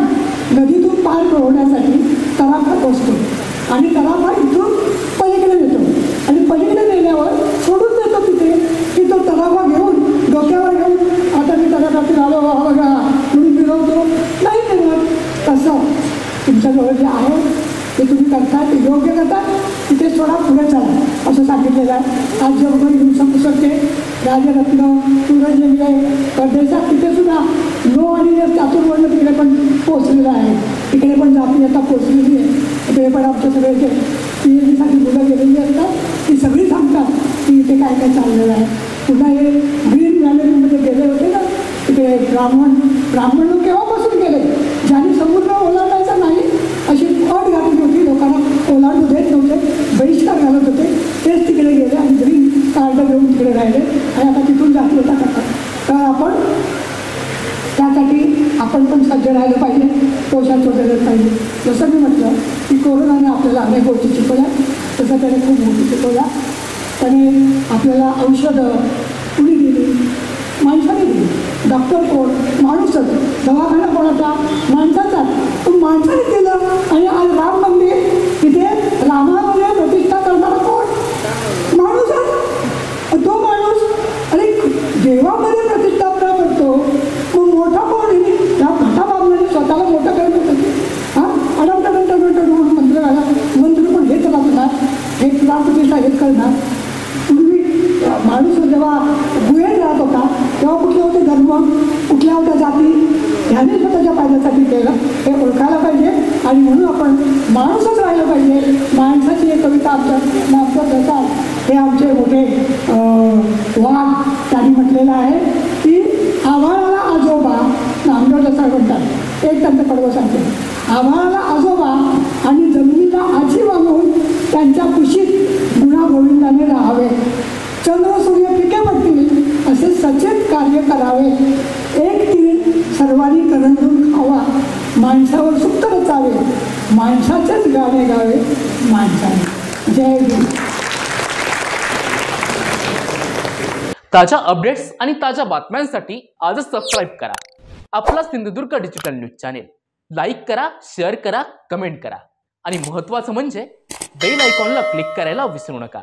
नदीतून पार होण्यासाठी तलावात बसतो आणि तलावा इथून पलीकडे नेतो आणि पलीकडे नेल्यावर सोडून देतो तिथे की तो तलावा घेऊन डोक्यावर घेऊन आता मी तलावातील आलो बघा म्हणून फिरवतो नाही नेणार. तसं तुमच्याजवळ जे आहे ते तुम्ही करता, ते योग्य करता, तिथे सोडा, पुढे चला असं सांगितलेलं आहे. आज जगभर हिंसा पुसरते, राजरत्न सूरजले परदेशात तिथे सुद्धा नो आणि चातुर्वर्ण तिकडे पण पोचलेलं आहे. तिकडे पण जाती आता पोचलेली आहे. तिकडे पण आमच्या सगळे जे PhD मुलं गेलेली असतात ती सगळी सांगतात की इथे काय काय चाललेलं आहे. पुन्हा हे ग्रीन गॅलरीमध्ये गेले होते ना, तिकडे ब्राह्मण लोक केव्हापासून गेले, ज्यांनी समुद्र ओलांडायचा नाही अशी अट घातली होती, लोकांना ओलांडू देत नव्हते, बहिष्कार घालत होते, तेच तिकडे गेले आणि ग्रीन कार्ड घेऊन तिकडे राहिले आणि आता तिथून जातीयता करतात. तर आपण त्यासाठी आपण पण सज्ज राहिलं पाहिजे, पोशाख शोधायला पाहिजे. जसं मी म्हटलं की कोरोनाने आपल्याला अनेक गोष्टी शिकवल्या, तसं त्याने खूप गोष्टी शिकवल्या. त्याने आपल्याला औषधं कुणी दिली, माणसाने दिली. डॉक्टर कोण, माणूसच. दवाखाना कोणाचा, माणसाचा. तो माणसाने केलं आणि आज राम मंदिर तिथे रामामध्ये प्रतिष्ठा करणारा कोण, माणूसच. तो माणूस आणि देवामध्ये प्रतिष्ठा करतो, मग मोठा कोण आहे, त्या घटाबाबने स्वतःला मोठं करत होतं. हां, म्हणून मंत्र घाला, मंत्र पण हेच लागणार, हे प्राण प्रतिष्ठा हेच करणार. पूर्वी माणूस जेव्हा गुहेत राहत होता तेव्हा कुठले होते धर्म, कुठल्या होत्या जाती, ह्याने स्वतःच्या फायद्यासाठी केलं, हे ओळखायला पाहिजे. आणि म्हणून आपण माणूसच राहिलं पाहिजे. माणसाची एक कविता आमच्या जसा हे आमचे मोठे वाघ त्यांनी म्हटलेलं आहे की आभाळाला आजोबा, नामदेव जसं म्हणतात, एक त्यांचं कडवं सांगते, आभाळाला आजोबा आणि जमिनीला आजी मानून त्यांच्या कुशीत गुणागोविंदाने राहावे, चंद्र सूर्य पिके पडतील असे सचेत कार्य करावे, एक तीळ सर्वांनी करंडून खावा, माणसावर सुक्त रचावे, माणसाचेच गाणे गावे माणसाने. जय भीम. ताज्या अपडेट्स आणि ताज्या बातम्यांसाठी आजच सबस्क्राईब करा आपला Sindhudurg digital news channel. Like करा, शेअर करा, कमेंट करा आणि महत्त्वाचं म्हणजे बेल आयकॉनला क्लिक करायला विसरू नका.